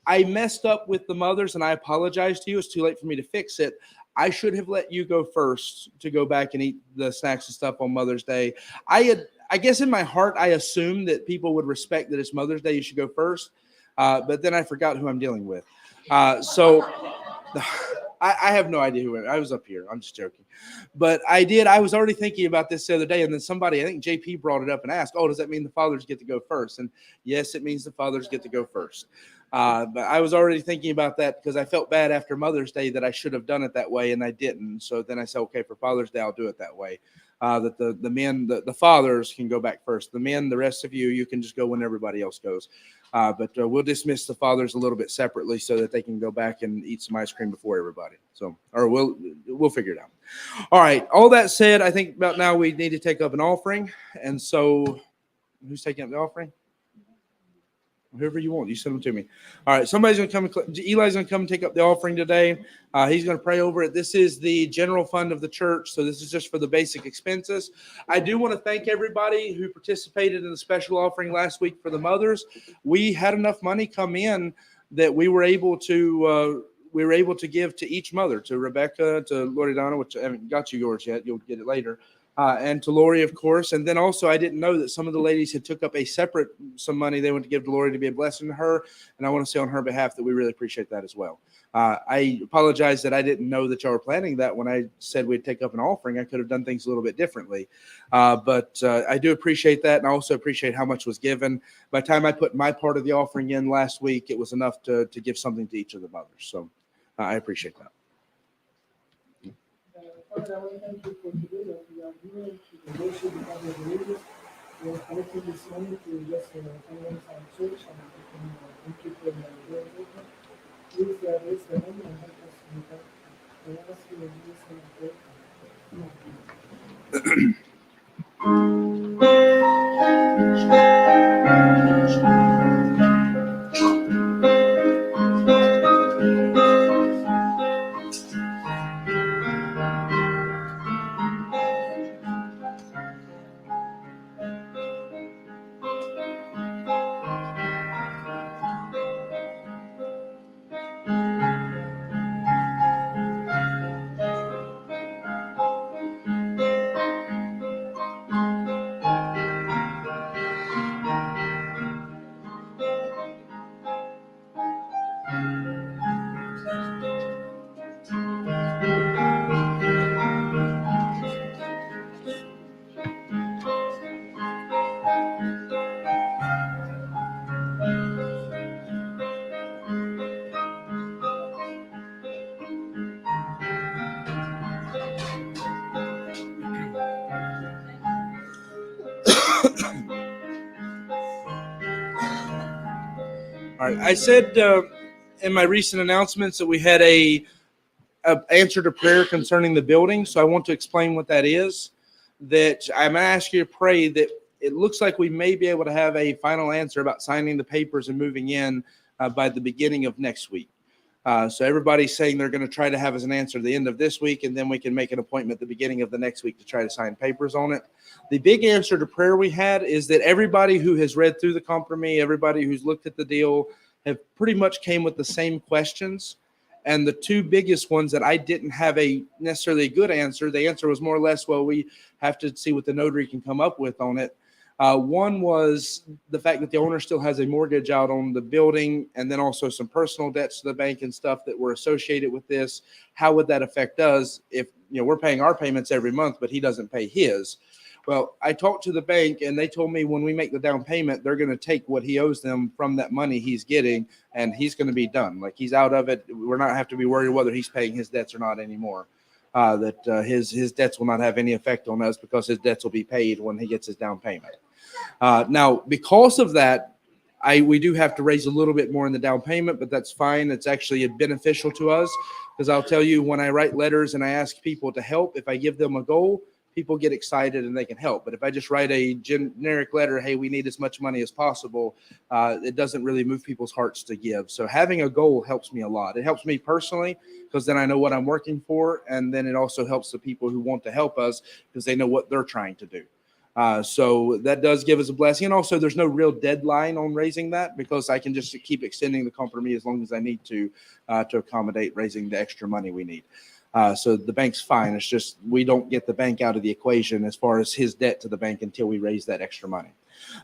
I messed up with the mothers, and I apologize to you. It's too late for me to fix it. I should have let you go first to go back and eat the snacks and stuff on Mother's Day. I guess in my heart, I assumed that people would respect that it's Mother's Day. You should go first. But then I forgot who I'm dealing with. So I have no idea who I was up here. I'm just joking. But I was already thinking about this the other day. And then somebody, I think JP brought it up and asked, oh, does that mean the fathers get to go first? And yes, it means the fathers get to go first. But I was already thinking about that because I felt bad after Mother's Day that I should have done it that way, and I didn't. So then I said, okay, for Father's Day, I'll do it that way. That the men, the fathers can go back first. The men, the rest of you can just go when everybody else goes. But we'll dismiss the fathers a little bit separately so that they can go back and eat some ice cream before everybody. So, or we'll figure it out. All right. All that said, I think about now we need to take up an offering. And so, who's taking up the offering? Whoever you want, you send them to me. All right, somebody's going to come. Eli's going to come and take up the offering today. He's going to pray over it. This is the general fund of the church, so this is just for the basic expenses. I do want to thank everybody who participated in the special offering last week for the mothers. We had enough money come in that we were able to give to each mother, to Rebecca, to Loredana, which I haven't got you yours yet. You'll get it later. And to Lori, of course. And then also, I didn't know that some of the ladies had took up some money they want to give to Lori to be a blessing to her. And I want to say on her behalf that we really appreciate that as well. I apologize that I didn't know that y'all were planning that when I said we'd take up an offering. I could have done things a little bit differently. But I do appreciate that. And I also appreciate how much was given. By the time I put my part of the offering in last week, it was enough to give something to each of the mothers. So I appreciate that. Father, I want to thank you for today that we are here to worship because of the religious. We are collecting this money to just finance our church, and we can thank you for the doors open. Please raise the hand and help us with that. I ask you in Jesus' name I pray. All right. I said in my recent announcements that we had a answer to prayer concerning the building. So I want to explain what that is. That I'm going to ask you to pray that it looks like we may be able to have a final answer about signing the papers and moving in by the beginning of next week. So everybody's saying they're going to try to have us an answer at the end of this week, and then we can make an appointment at the beginning of the next week to try to sign papers on it. The big answer to prayer we had is that everybody who has read through the compromise, everybody who's looked at the deal, have pretty much came with the same questions. And the two biggest ones that I didn't have a necessarily good answer, the answer was more or less, well, we have to see what the notary can come up with on it. One was the fact that the owner still has a mortgage out on the building, and then also some personal debts to the bank and stuff that were associated with this. How would that affect us if we're paying our payments every month, but he doesn't pay his? Well, I talked to the bank, and they told me when we make the down payment, they're going to take what he owes them from that money he's getting, and he's going to be done. Like, he's out of it. We're not have to be worried whether he's paying his debts or not anymore. His debts will not have any effect on us because his debts will be paid when he gets his down payment. Now, because of that, we do have to raise a little bit more in the down payment, but that's fine. It's actually beneficial to us because I'll tell you, when I write letters and I ask people to help, if I give them a goal, people get excited and they can help. But if I just write a generic letter, hey, we need as much money as possible, it doesn't really move people's hearts to give. So having a goal helps me a lot. It helps me personally because then I know what I'm working for. And then it also helps the people who want to help us because they know what they're trying to do. So that does give us a blessing. And also there's no real deadline on raising that because I can just keep extending the compromise as long as I need to accommodate raising the extra money we need. So the bank's fine. It's just we don't get the bank out of the equation as far as his debt to the bank until we raise that extra money.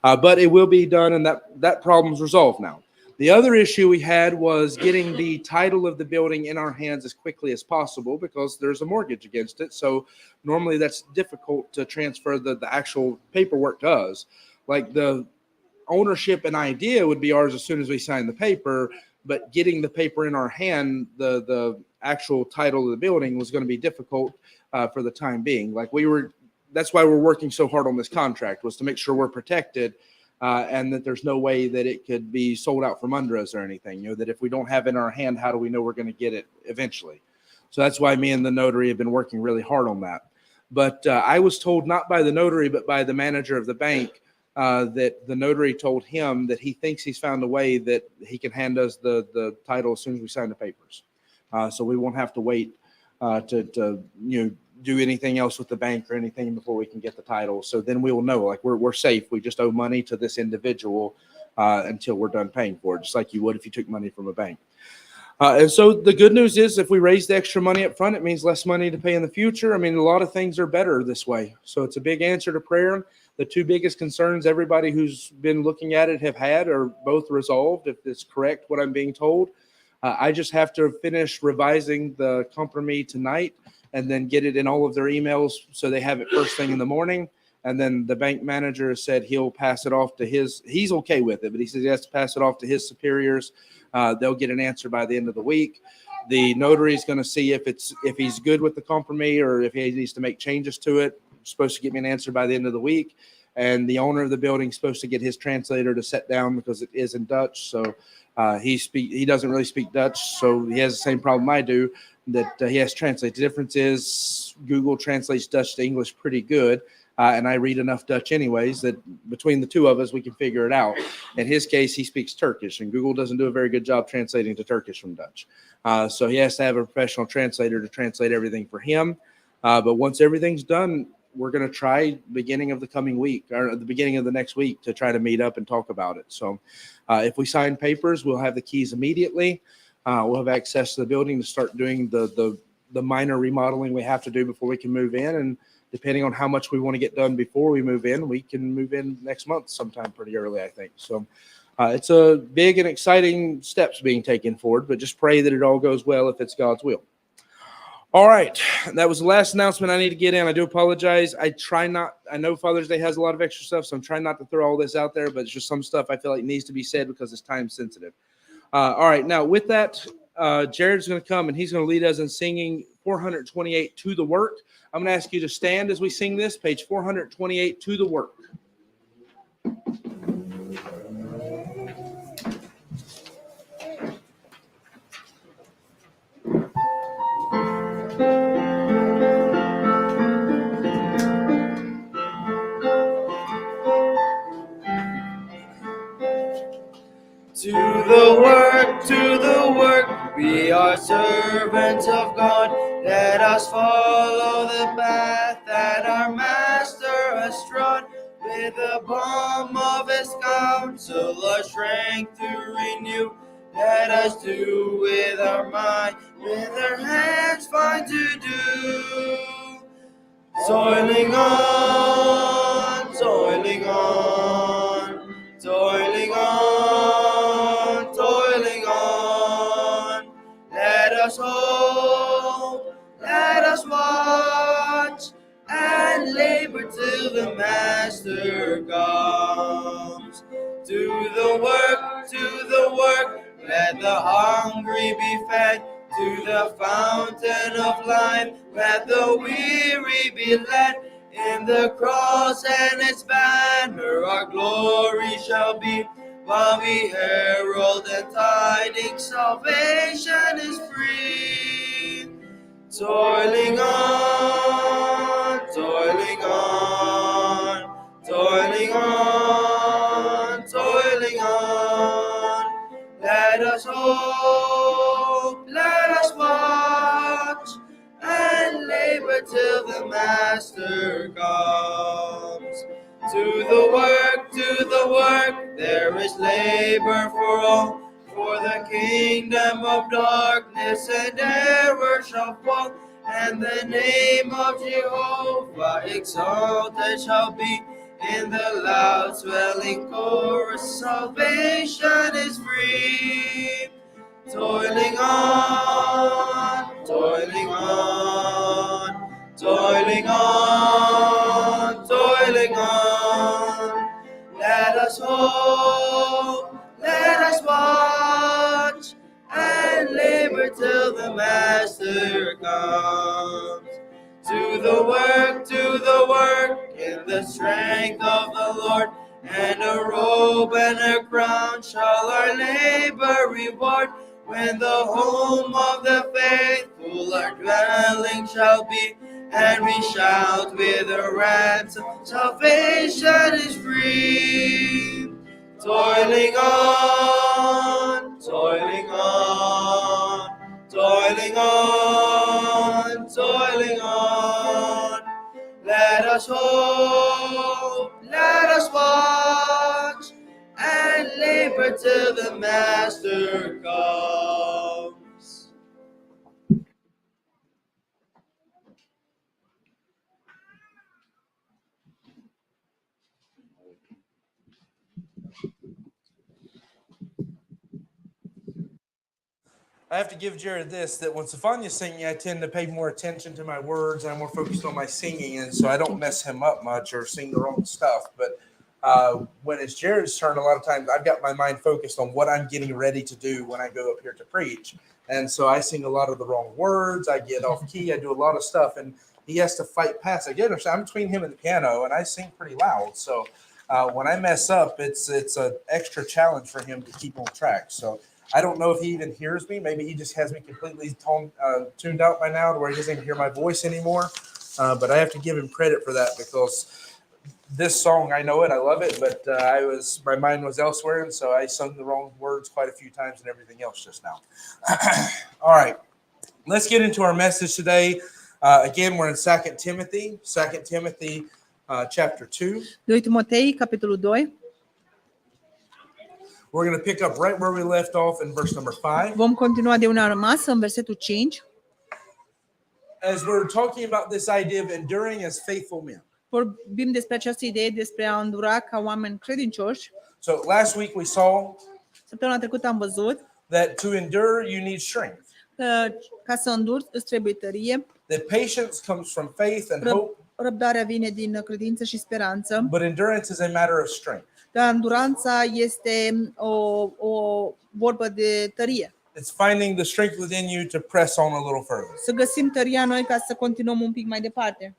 But it will be done, and that problem's resolved now. The other issue we had was getting the title of the building in our hands as quickly as possible because there's a mortgage against it. So normally that's difficult to transfer the actual paperwork to us. Like the ownership and idea would be ours as soon as we sign the paper, but getting the paper in our hand, the actual title of the building was going to be difficult for the time being. That's why we're working so hard on this contract, was to make sure we're protected and that there's no way that it could be sold out from under us or anything. That if we don't have it in our hand, how do we know we're going to get it eventually? So that's why me and the notary have been working really hard on that. But I was told, not by the notary, but by the manager of the bank, that the notary told him that he thinks he's found a way that he can hand us the title as soon as we sign the papers. So we won't have to wait to do anything else with the bank or anything before we can get the title. So then we will know, like, we're safe. We just owe money to this individual until we're done paying for it, just like you would if you took money from a bank. And so the good news is if we raise the extra money up front, it means less money to pay in the future. I mean, a lot of things are better this way. So it's a big answer to prayer. The two biggest concerns everybody who's been looking at it have had are both resolved, if it's correct what I'm being told. I just have to finish revising the compromise tonight and then get it in all of their emails so they have it first thing in the morning. And then the bank manager said he'll pass it off to he's okay with it, but he says he has to pass it off to his superiors. They'll get an answer by the end of the week. The notary is going to see if he's good with the compromise or if he needs to make changes to it. He's supposed to get me an answer by the end of the week. And the owner of the building is supposed to get his translator to sit down because it is in Dutch. So he doesn't really speak Dutch, so he has the same problem I do, that he has to translate. The difference is Google translates Dutch to English pretty good, and I read enough Dutch anyways that between the two of us we can figure it out. In his case, he speaks Turkish, and Google doesn't do a very good job translating to Turkish from Dutch. So he has to have a professional translator to translate everything for him. But once everything's done, we're going to try beginning of the coming week or the beginning of the next week to try to meet up and talk about it. So if we sign papers, we'll have the keys immediately. We'll have access to the building to start doing the minor remodeling we have to do before we can move in. And depending on how much we want to get done before we move in, we can move in next month sometime pretty early, I think. So it's a big and exciting steps being taken forward, but just pray that it all goes well if it's God's will. All right. That was the last announcement I need to get in. I do apologize. I know Father's Day has a lot of extra stuff, so I'm trying not to throw all this out there, but it's just some stuff I feel like needs to be said because it's time sensitive. All right. Now, with that, Jared's going to come and he's going to lead us in singing 428, To the Work. I'm going to ask you to stand as we sing this, page 428, To the Work. To the work, we are servants of God. Let us follow the path that our Master has trod. With the balm of his counsel, our strength to renew. Let us do with our mind, with our hands find to do. Toiling on, till the Master comes. To the work, let the hungry be fed. To the fountain of life, let the weary be led. In the cross and its banner, our glory shall be. While we herald and tidings, salvation is free. Toiling on, toiling on, toiling on, toiling on. Let us hope, let us watch, and labor till the Master comes. To the work, there is labor for all. For the kingdom of darkness and error shall fall, and the name of Jehovah exalted shall be. In the loud swelling chorus, salvation is free. Toiling on, toiling on, toiling on, toiling on. Let us hope, let us watch, and labor till the Master comes. To the work, in the strength of the Lord, and a robe and a crown shall our labor reward. When the home of the faithful our dwelling shall be, and we shout with a ransom, salvation is free. Toiling on, toiling on, toiling on, toiling on. Let us hope, let us watch, and labor till the Master comes. I have to give Jared this, that when Sophanya's singing, I tend to pay more attention to my words. I'm more focused on my singing, and so I don't mess him up much or sing the wrong stuff. But when it's Jared's turn, a lot of times I've got my mind focused on what I'm getting ready to do when I go up here to preach. And so I sing a lot of the wrong words. I get off key. I do a lot of stuff, and he has to fight past it. I'm between him and the piano, and I sing pretty loud. So when I mess up, it's an extra challenge for him to keep on track. So I don't know if he even hears me. Maybe he just has me completely tuned out by now to where he doesn't even hear my voice anymore. But I have to give him credit for that, because this song, I know it, I love it, but my mind was elsewhere, and so I sung the wrong words quite a few times and everything else just now. All right, let's get into our message today. Again, we're in 2 Timothy chapter 2. 2 Timotei, capítulo 2. We're going to pick up right where we left off in verse number 5. Vom continua de unde am rămas, în versetul 5. As we're talking about this idea of enduring as faithful men. Vorbim despre această idee despre a îndura ca oameni credincioși. So last week we saw Săptămâna trecută am văzut that to endure you need strength. că ca să înduri îți trebuie tărie. That patience comes from faith and hope. Răbdarea vine din credință și speranță. But endurance is a matter of strength. Dar înduranța este o vorbă de tărie. It's finding the strength within you to press on a little further. Să găsim tăria noi ca să continuăm un pic mai departe.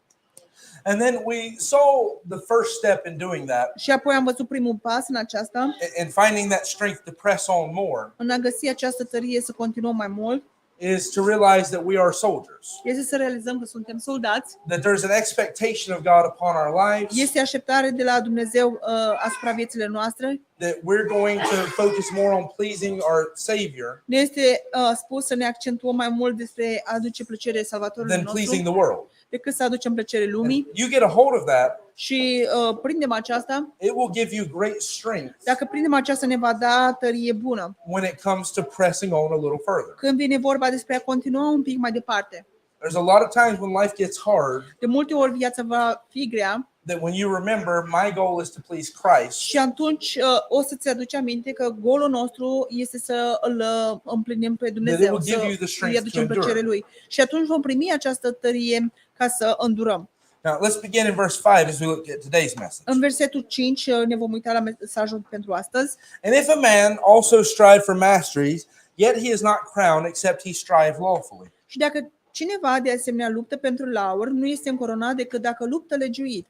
And then we saw the first step in doing that. Și apoi am văzut primul pas în aceasta. And finding that strength to press on more. În a găsi această tărie să continuăm mai mult. Is to realize that we are soldiers. Este să realizăm că suntem soldați. That there's an expectation of God upon our lives. Este așteptare de la Dumnezeu asupra vieților noastre. That we're going to focus more on pleasing our Savior. Ne este spus să ne accentuăm mai mult despre a aduce plăcere Salvatorului than nostru pleasing the world. decât să aducem plăcere lumii. You get a hold of that. Și prindem aceasta. It will give you great strength. Dacă prindem aceasta ne va da tărie bună. When it comes to pressing on a little further. Când vine vorba despre a continua un pic mai departe. There's a lot of times when life gets hard. De multe ori viața va fi grea. That when you remember my goal is to please Christ. Și atunci o să-ți aduci aminte că golul nostru este să îl împlinim pe Dumnezeu, să îi aducem plăcere lui. Și atunci vom primi această tărie ca să îndurăm. Now, let's begin in verse 5 as we look at today's message. În versetul 5 ne vom uita la mesajul pentru astăzi. And if a man also strive for masteries, yet he is not crowned except he strive lawfully. Și dacă cineva de asemenea luptă pentru laur, nu este încoronat decât dacă luptă legiuit.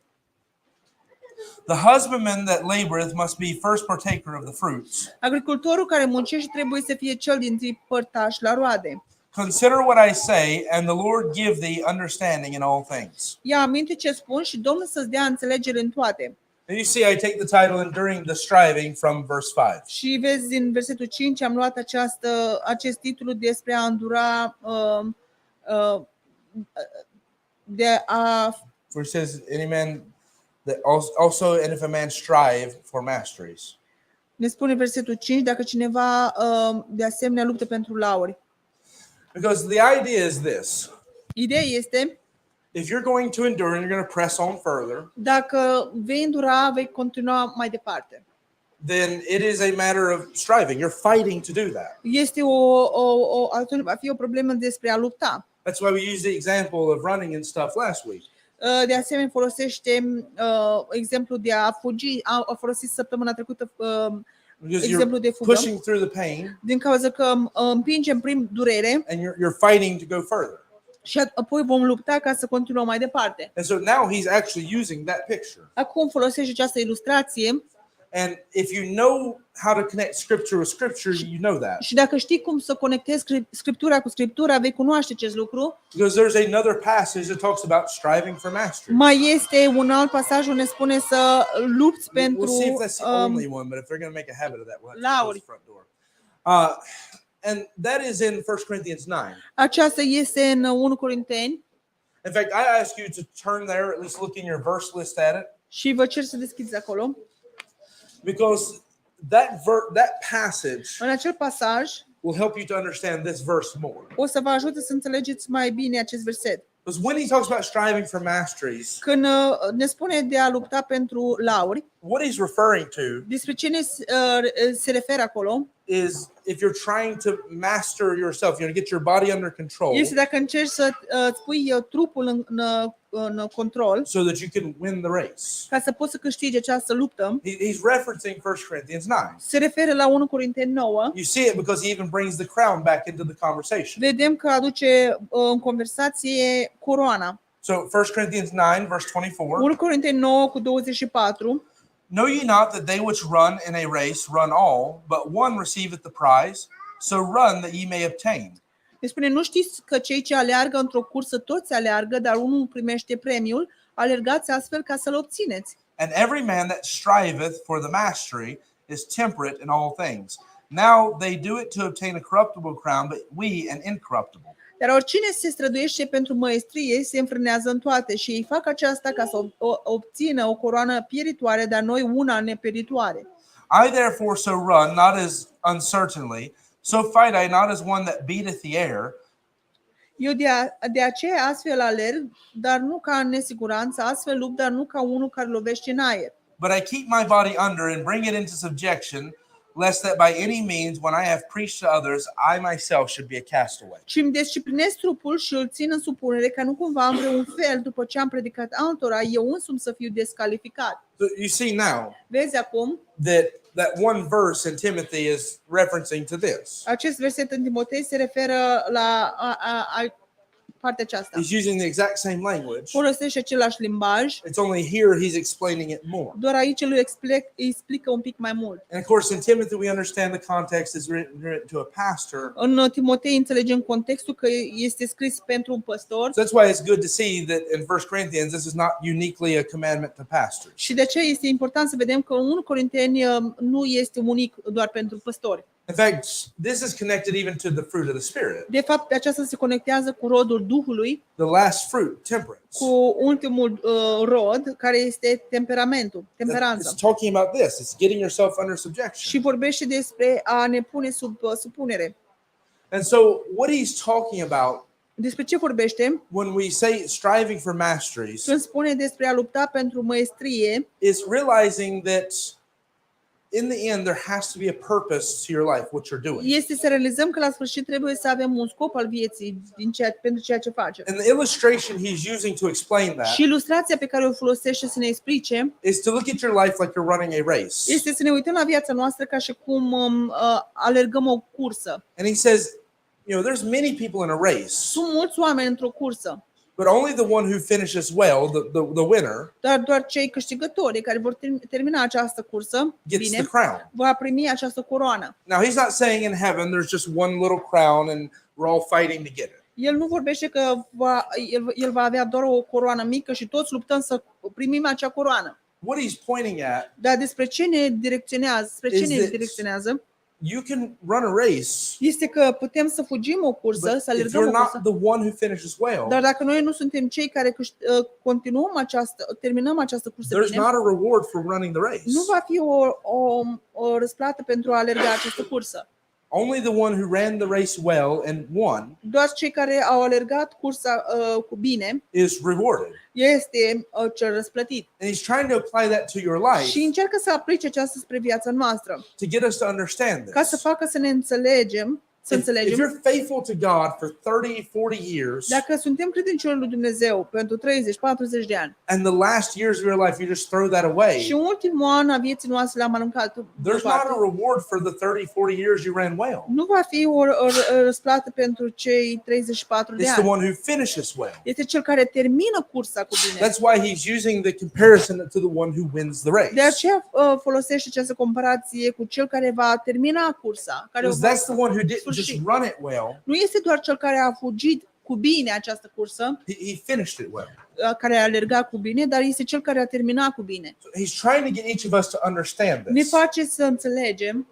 The husbandman that laboreth must be first partaker of the fruits. Agricultorul care muncește trebuie să fie cel dintâi părtaș la roade. Consider what I say, and the Lord give thee understanding in all things. Ia aminte ce spun și Domnul să-ți dea înțelegere în toate. And you see, I take the title Enduring the Striving from verse 5. Și vezi, din versetul 5 am luat acest titlu despre a îndura, de a... For it says, any man that also, and if a man strive for masteries. Ne spune versetul 5, dacă cineva de asemenea luptă pentru lauri. Because the idea is this. Ideea este, if you're going to endure and you're going to press on further, dacă vei îndura, vei continua mai departe. Then it is a matter of striving. You're fighting to do that. Este atunci va fi o problemă despre a lupta. That's why we used the example of running and stuff last week. De asemenea, folosește exemplu de a fugi. A folosit săptămâna trecută exemplu de fugă. Pushing through the pain. Din cauza că împingem prin durere. And you're fighting to go further. Și apoi vom lupta ca să continuăm mai departe. And so now he's actually using that picture. Acum folosește această ilustrație. And if you know how to connect scripture with scripture, you know that. Și dacă știi cum să conectezi scriptura cu scriptura, vei cunoaște acest lucru. Because there's another passage that talks about striving for mastery. Mai este un alt pasaj unde spune să lupți pentru We'll see if that's the only one, but if they're going to make a habit of that, we'll have to close lauri. the front door. And that is in 1 Corinthians 9. Aceasta este în 1 Corinteni. In fact, I ask you to turn there, at least look in your verse list at it. Și vă cer să deschideți acolo. Because that passage În acel pasaj will help you to understand this verse more. o să vă ajute să înțelegeți mai bine acest verset. Because when he talks about striving for masteries, Când ne spune de a lupta pentru lauri, what he's referring to despre ce se referă acolo, is if you're trying to master yourself, you know, get your body under control, este dacă încerci să îți pui trupul în control, so that you can win the race. ca să poți să câștigi această luptă. He's referencing 1 Corinthians 9. Se referă la 1 Corinteni 9. You see it because he even brings the crown back into the conversation. Vedem că aduce în conversație coroana. So 1 Corinthians 9, verse 24. 1 Corinteni 9 cu 24. Know ye not that they which run in a race run all, but one receiveth the prize? So run that ye may obtain. Ne spune, nu știți că cei ce aleargă într-o cursă toți aleargă, dar unul primește premiul, alergați astfel ca să-l obțineți. And every man that striveth for the mastery is temperate in all things. Now they do it to obtain a corruptible crown, but we an incorruptible. Dar oricine se străduiește pentru măestrie se înfrânează în toate și ei fac aceasta ca să obțină o coroană pieritoare, dar noi una nepieritoare. I therefore so run, not as uncertainly, so fight I not as one that beateth the air. Eu de aceea astfel alerg, dar nu ca în nesiguranță, astfel lupt, dar nu ca unul care lovește în aer. But I keep my body under and bring it into subjection, lest that by any means, when I have preached to others, I myself should be a castaway. Și îmi disciplinez trupul și îl țin în supunere, ca nu cumva în vreun fel, după ce am predicat altora, eu însumi să fiu descalificat. So you see now Vezi acum, that one verse in Timothy is referencing to this. acest verset în Timotei se referă la partea aceasta. He's using the exact same language. Folosește același limbaj, It's only here he's explaining it more. doar aici îl explică un pic mai mult. And of course, in Timothy, we understand the context is written to a pastor. În Timotei înțelegem contextul că este scris pentru un păstor. So that's why it's good to see that in 1 Corinthians, this is not uniquely a commandment to pastors. Și de aceea este important să vedem că 1 Corinteni nu este unic doar pentru păstori. In fact, this is connected even to the fruit of the Spirit. De fapt, aceasta se conectează cu rodul Duhului, The last fruit, temperance. cu ultimul rod, care este temperanța. It's talking about this. It's getting yourself under subjection. Și vorbește despre a ne pune sub supunere. And so what he's talking about Despre ce vorbește? when we say striving for masteries Când spune despre a lupta pentru măestrie, is realizing that in the end, there has to be a purpose to your life, what you're doing. Este să realizăm că la sfârșit trebuie să avem un scop al vieții pentru ceea ce facem. And the illustration he's using to explain that Și ilustrația pe care o folosește să ne explice is to look at your life like you're running a race. este să ne uităm la viața noastră ca și cum alergăm o cursă. And he says, there's many people in a race, Sunt mulți oameni într-o cursă, but only the one who finishes well, the winner, doar cei câștigători care vor termina această cursă gets the bine, crown. va primi această coroană. Now, he's not saying in heaven there's just one little crown and we're all fighting to get it. El nu vorbește că el va avea doar o coroană mică și toți luptăm să primim acea coroană. What he's pointing at Dar despre ce ne direcționează? Spre ce is ne that direcționează? you can run a race, Este că putem să fugim o cursă, but să if alergăm o you're not cursă. the one who finishes well, Dar dacă noi nu suntem cei care terminăm această cursă there's bine, not a reward for running the race. nu va fi o răsplată pentru a alerga această cursă. Only the one who ran the race well and won Doar cei care au alergat cursa cu bine is rewarded. este cel răsplătit. And he's trying to apply that to your life Și încearcă să aplice aceasta spre viața noastră, to get us to understand ca să this. facă să ne înțelegem, să If înțelegem. you're faithful to God for 30, 40 years, Dacă suntem credincioși lui Dumnezeu pentru 30-40 de ani and the last years of your life you just throw that away, și ultimul an a vieții noastre l-am aruncat there's not deoparte, a reward for the 30, 40 years you ran well. nu va fi o răsplată pentru cei 34 de It's the ani. one who finishes well. Este cel care termină cursa cu bine. That's why he's using the comparison to the one who wins the race. De aceea folosește această comparație cu cel care va termina cursa, care o Because va that's the one who didn't just sfârși. run it well, Nu este doar cel care a fugit cu bine această cursă, he finished it well. care a alergat cu bine, dar este cel care a terminat cu bine. He's trying to get each of us to understand Ne this. face să înțelegem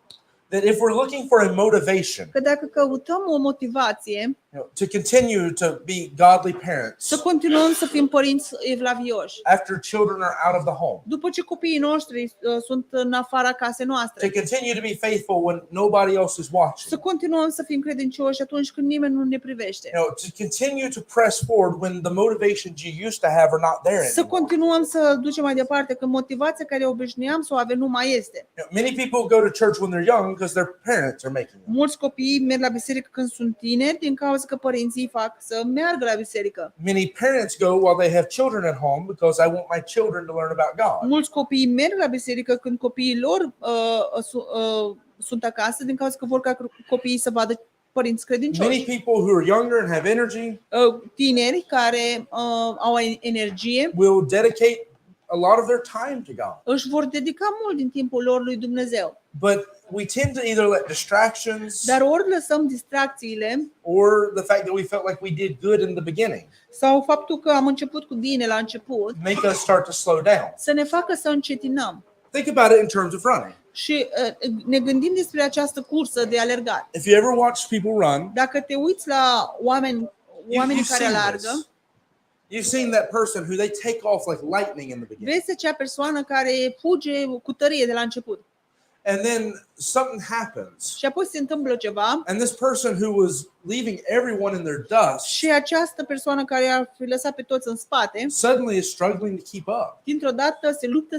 That if we're looking for a motivation, că dacă căutăm o motivație to continue to be godly parents să continuăm să fim părinți evlavioși, after children are out of the home, după ce copiii noștri sunt în afara casei to noastre, continue to be faithful when nobody else is watching, să continuăm să fim credincioși atunci când nimeni nu ne privește, to continue to press forward when the motivations you used to have are not there să anymore. continuăm să ducem mai departe când motivația care obișnuiam să o avem nu mai este. Many people go to church when they're young because their parents are making them. Mulți copii merg la biserică când sunt tineri din cauza că părinții îi fac să meargă la biserică. Many parents go while they have children at home because I want my children to learn about God. Mulți copii merg la biserică când copiii lor sunt acasă din cauza că vor ca copiii să vadă părinți Many credincioși. people who are younger and have energy Tineri care au energie will dedicate a lot of their time to God. își vor dedica mult din timpul lor lui Dumnezeu. But we tend to either let distractions Dar ori lăsăm distracțiile or the fact that we felt like we did good in the beginning sau faptul că am început cu bine la început make us start to slow down. să ne facă să încetinăm. Think about it in terms of running. Și ne gândim despre această cursă de alergat. If you ever watch people run, Dacă te uiți la oamenii you've care seen alergă, this. You've seen that person who they take off like lightning in the beginning. vezi acea persoană care fuge cu tărie de la început. And then something happens. Și apoi se întâmplă ceva And this person who was leaving everyone in their dust și această persoană care ar fi lăsat pe toți în spate, suddenly is struggling to keep up. dintr-o dată se luptă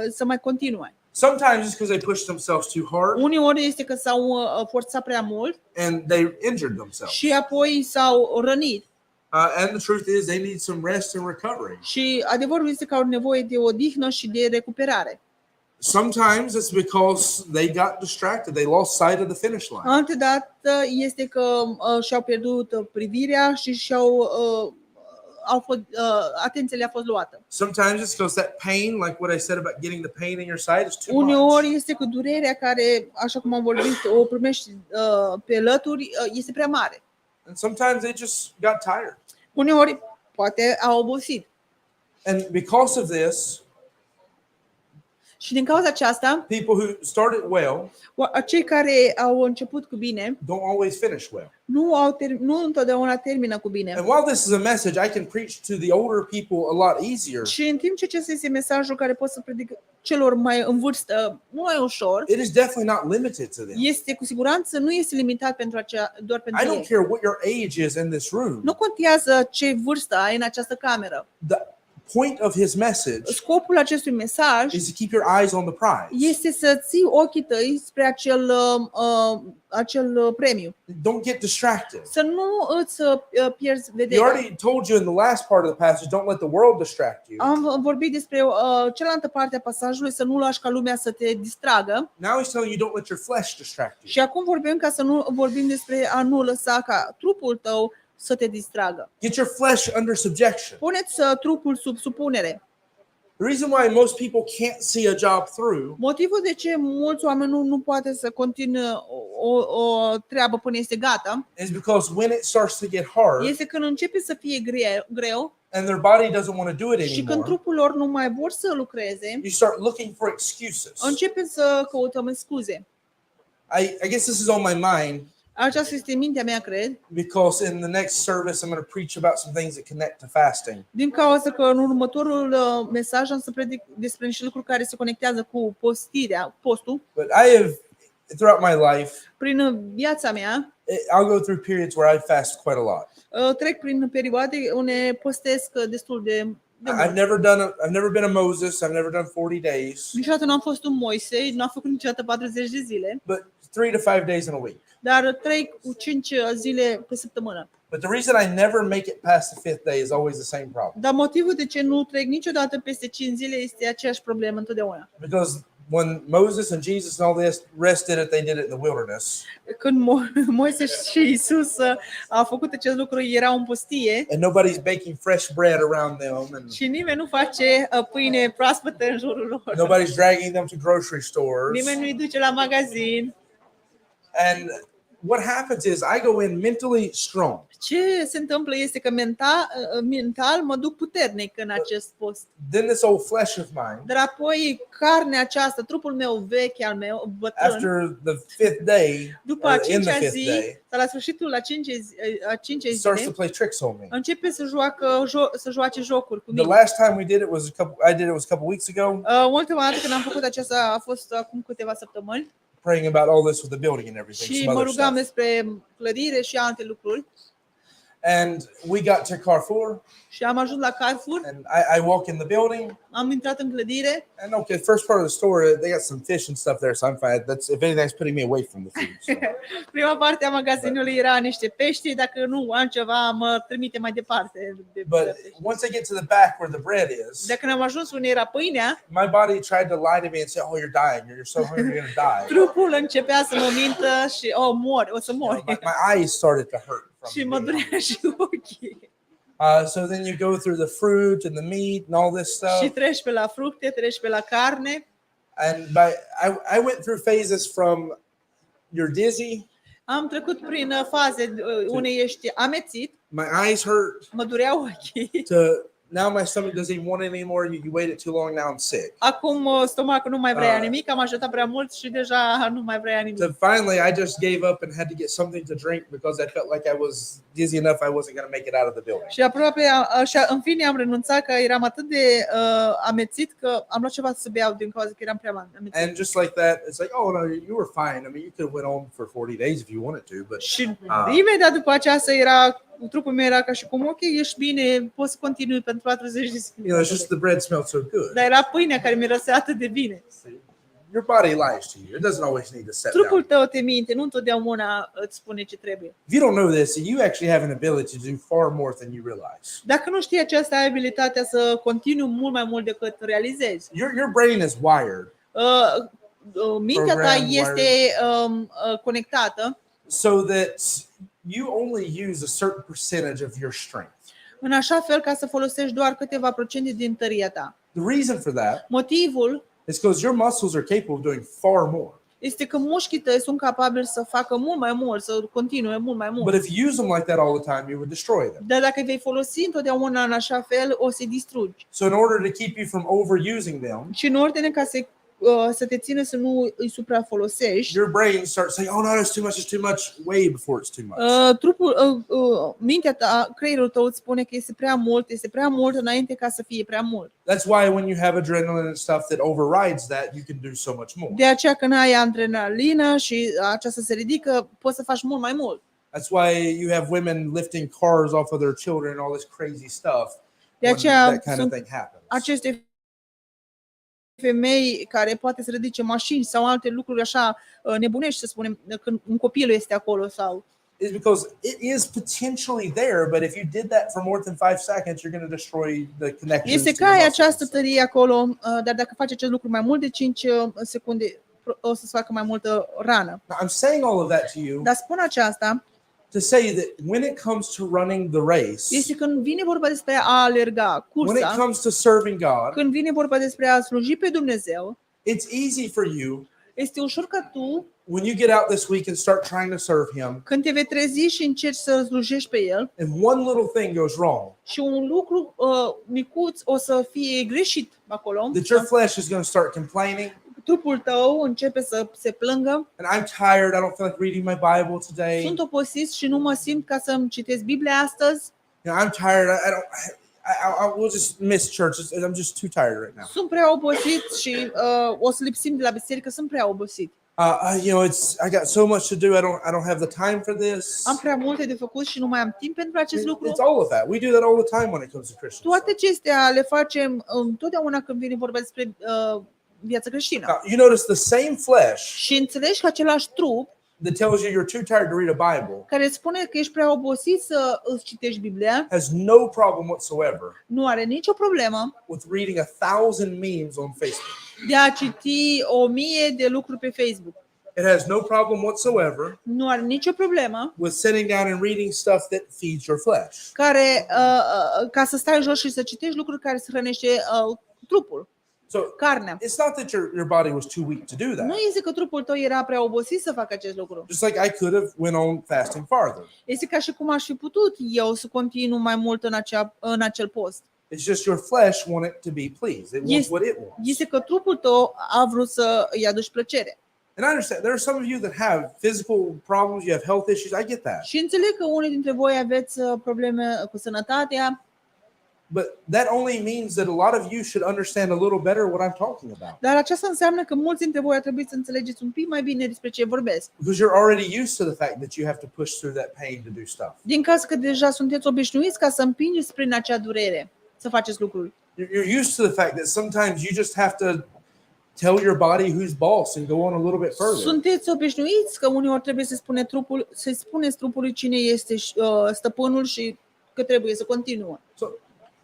să mai continue. Sometimes it's because they pushed themselves too hard Uneori este că s-au forțat prea mult and they injured themselves. și apoi s-au rănit. And the truth is they need some rest and recovery. Și adevărul este că au nevoie de odihnă și de recuperare. Sometimes it's because they got distracted. They lost sight of the finish line. Altădată este că și-au pierdut privirea și atenția le-a fost luată. Sometimes it's because that pain, like what I said about getting the pain in your side, is too much. Uneori este că durerea care, așa cum am vorbit, o primești pe lături, este prea mare. And sometimes they just got tired. Uneori poate au obosit. And because of this, Și din cauza aceasta, people who started well cei care au început cu bine don't always finish well. nu întotdeauna termină cu bine. And while this is a message I can preach to the older people a lot easier, Și în timp ce acesta este mesajul care pot să predic celor mai în vârstă mult mai ușor, it is definitely not limited to them. este cu siguranță nu este limitat doar I pentru don't ei. care what your age is in this room. Nu contează ce vârstă ai în această cameră. The point of his message Scopul acestui mesaj is to keep your eyes on the prize. este să ții ochii tăi spre acel premiu. Don't get distracted. Să nu îți pierzi He vederea. already told you in the last part of the passage, don't let the world distract you. Am vorbit despre cealaltă parte a pasajului, să nu lași ca lumea să te distragă. Now he's telling you, don't let your flesh distract you. Și acum vorbim despre a nu lăsa ca trupul tău să te distragă. Get your flesh under subjection. Puneți trupul sub supunere. The reason why most people can't see a job through Motivul de ce mulți oameni nu poate să continue o treabă până este gata is because when it starts to get hard este când începe să fie greu and their body doesn't want to do it și când anymore, trupul lor nu mai vor să lucreze, you start looking for excuses. începe să căutăm scuze. I guess this is on my mind Aceasta este mintea mea, cred, because in the next service I'm going to preach about some things that connect to fasting. din cauza că în următorul mesaj am să predic despre niște lucruri care se conectează cu postul. But I have, throughout my life, Prin viața mea, I'll go through periods where I fast quite a lot. trec prin perioade unde postesc destul de mult. I've never been a Moses. I've never done 40 days, Niciodată n-am fost un Moise, n-am făcut niciodată 40 de zile, but 3 to 5 days in a week. dar 3-5 zile pe săptămână. But the reason I never make it past the 5th day is always the same problem. Dar motivul de ce nu trec niciodată peste 5 zile este aceeași problemă întotdeauna. Because when Moses and Jesus and all the rest did it, they did it in the wilderness. Când Moise și Isus au făcut acest lucru, erau în pustie And nobody's baking fresh bread around them, and și nimeni nu face pâine proaspătă în jurul lor. nobody's dragging them to grocery stores. Nimeni nu-i duce la magazin. And what happens is I go in mentally strong. Ce se întâmplă este că mental mă duc puternic în acest post. Then this old flesh of mine, Dar apoi carnea aceasta, trupul meu vechi, al meu bătrân, after the 5th day, după or a in the 5-a 5th zi, day, sau la sfârșitul a 5-a starts to zile, play tricks on me. începe să joace jocuri cu The mine. last time we did it was a couple weeks ago, Ultima dată când am făcut aceasta a fost acum câteva săptămâni praying about all this with the building and everything, și some mă other rugam stuff. despre clădire și alte lucruri. And we got to Carrefour, Și am ajuns la Carrefour, and I walk in the building, am intrat în clădire. and okay, first part of the store, they got some fish and stuff there, so I'm fine. That's if anything, that's putting me away from the food. So. Prima parte a magazinului era niște pești, dacă nu altceva mă trimite mai departe. But once I get to the back where the bread is, Dacă am ajuns unde era pâinea, my body tried to lie to me and say, "Oh, you're dying. You're so hungry, you're gonna die." trupul începea să mă mintă și o să mori. My eyes started to hurt Și from mă it. durea și ochii. So then you go through the fruit and the meat and all this Și stuff. treci pe la fructe, treci pe la carne. And I went through phases from you're dizzy, Am trecut prin faze unde ești amețit, my eyes hurt, mă dureau ochii. to now my stomach doesn't even want it anymore. You waited too long, now I'm sick. Acum stomacul nu mai vrea nimic, am ajutat prea mult și deja nu mai vrea nimic. So finally, I just gave up and had to get something to drink because I felt like I was dizzy enough I wasn't going to make it out of the building. Și aproape, în fine am renunțat că eram atât de amețit că am luat ceva să beau din cauza că eram prea amețit. And just like that, it's like, oh no, you were fine. I mean, you could have went on for 40 days if you wanted to, but Și imediat după aceasta era, trupul meu era ca și cum, ok, ești bine, poți să continui pentru 40 de zile. you know, it's just the bread smelled so good. Dar era pâinea care mirosea atât de bine. Your body lies to you. It doesn't always need to set Trupul down. tău te minte, nu întotdeauna îți spune ce trebuie. If you don't know this, you actually have an ability to do far more than you realize. Dacă nu știi aceasta, ai abilitatea să continui mult mai mult decât realizezi. Your brain is wired Mintea ta Program este conectată so that you only use a certain percentage of your strength. în așa fel ca să folosești doar câteva procente din tăria ta. The reason for that Motivul is because your muscles are capable of doing far more. este că mușchii tăi sunt capabili să facă mult mai mult, să continue mult mai But mult. if you use them like that all the time, you would destroy them. Dar dacă îi vei folosi întotdeauna în așa fel, o să-i distrugi. So in order to keep you from overusing them, Și în ordine ca să te țină să nu îi suprafolosești, your brain starts saying, "Oh no, it's too much, way before it's too much." mintea ta, creierul tău îți spune că este prea mult înainte ca să fie prea mult. That's why when you have adrenaline and stuff that overrides that, you can do so much more. De aceea când ai adrenalină și aceasta se ridică, poți să faci mult mai mult. That's why you have women lifting cars off of their children and all this crazy stuff. De when aceea that kind of sunt thing happens. aceste femei care poate să ridice mașini sau alte lucruri așa nebunești, să spunem, când un copil este acolo sau Is because it is potentially there, but if you did that for more than 5 seconds, you're going to destroy the connections. este to your ca muscles. această tărie acolo, dar dacă faci acest lucru mai mult de 5 secunde, o să-ți facă mai multă rană. Now, I'm saying all of that to you Dar spun aceasta, to say that when it comes to running the race, este când vine vorba despre a alerga, when it cursa, comes to serving God, când vine vorba despre a sluji pe Dumnezeu, it's easy for you este ușor ca tu, when you get out this week and start trying to serve Him, când te vei trezi și încerci să slujești pe El and one little thing goes wrong, și un lucru micuț o să fie greșit acolo, that your flesh is going to start complaining. trupul tău începe să se plângă, And I'm tired. I don't feel like reading my Bible today. sunt obosit și nu mă simt ca să-mi citesc Biblia astăzi, You know, I'm tired. I will just miss church. I'm just too tired right now. sunt prea obosit și o să lipsim de la biserică, sunt prea obosit. You know, I got so much to do. I don't have the time for this. Am prea multe de făcut și nu mai am timp pentru acest lucru. It's all of that. We do that all the time when it comes to Christians. Toate acestea le facem întotdeauna când vine vorba despre viața creștină. Now, you notice the same flesh Și înțelegi că același trup that tells you you're too tired to read a Bible care îți spune că ești prea obosit să îți citești Biblia, has no problem whatsoever nu are nicio problemă with reading 1,000 memes on Facebook. de a citi 1000 de lucruri pe Facebook. It has no problem whatsoever Nu are nicio problemă with sitting down and reading stuff that feeds your flesh. care, ca să stai jos și să citești lucruri care se hrănește trupul, So carnea. it's not that your body was too weak to do that. Nu este că trupul tău era prea obosit să facă acest lucru. Just like I could have went on fasting farther. Este ca și cum aș fi putut eu să continu mai mult în acel post. It's just your flesh wanted to be pleased. It wants Yes. what it wants. Este că trupul tău a vrut să îi aduci plăcere. And I understand there are some of you that have physical problems, you have health issues. I get that. Și înțeleg că unii dintre voi aveți probleme cu sănătatea, But that only means that a lot of you should understand a little better what I'm talking about. dar aceasta înseamnă că mulți dintre voi ar trebui să înțelegeți un pic mai bine despre ce vorbesc. Because you're already used to the fact that you have to push through that pain to do stuff. Din caz că deja sunteți obișnuiți ca să împingeți prin acea durere să faceți lucruri. You're used to the fact that sometimes you just have to tell your body who's boss and go on a little bit further. Sunteți obișnuiți că uneori trebuie să spuneți trupului cine este stăpânul și că trebuie să continuă. So,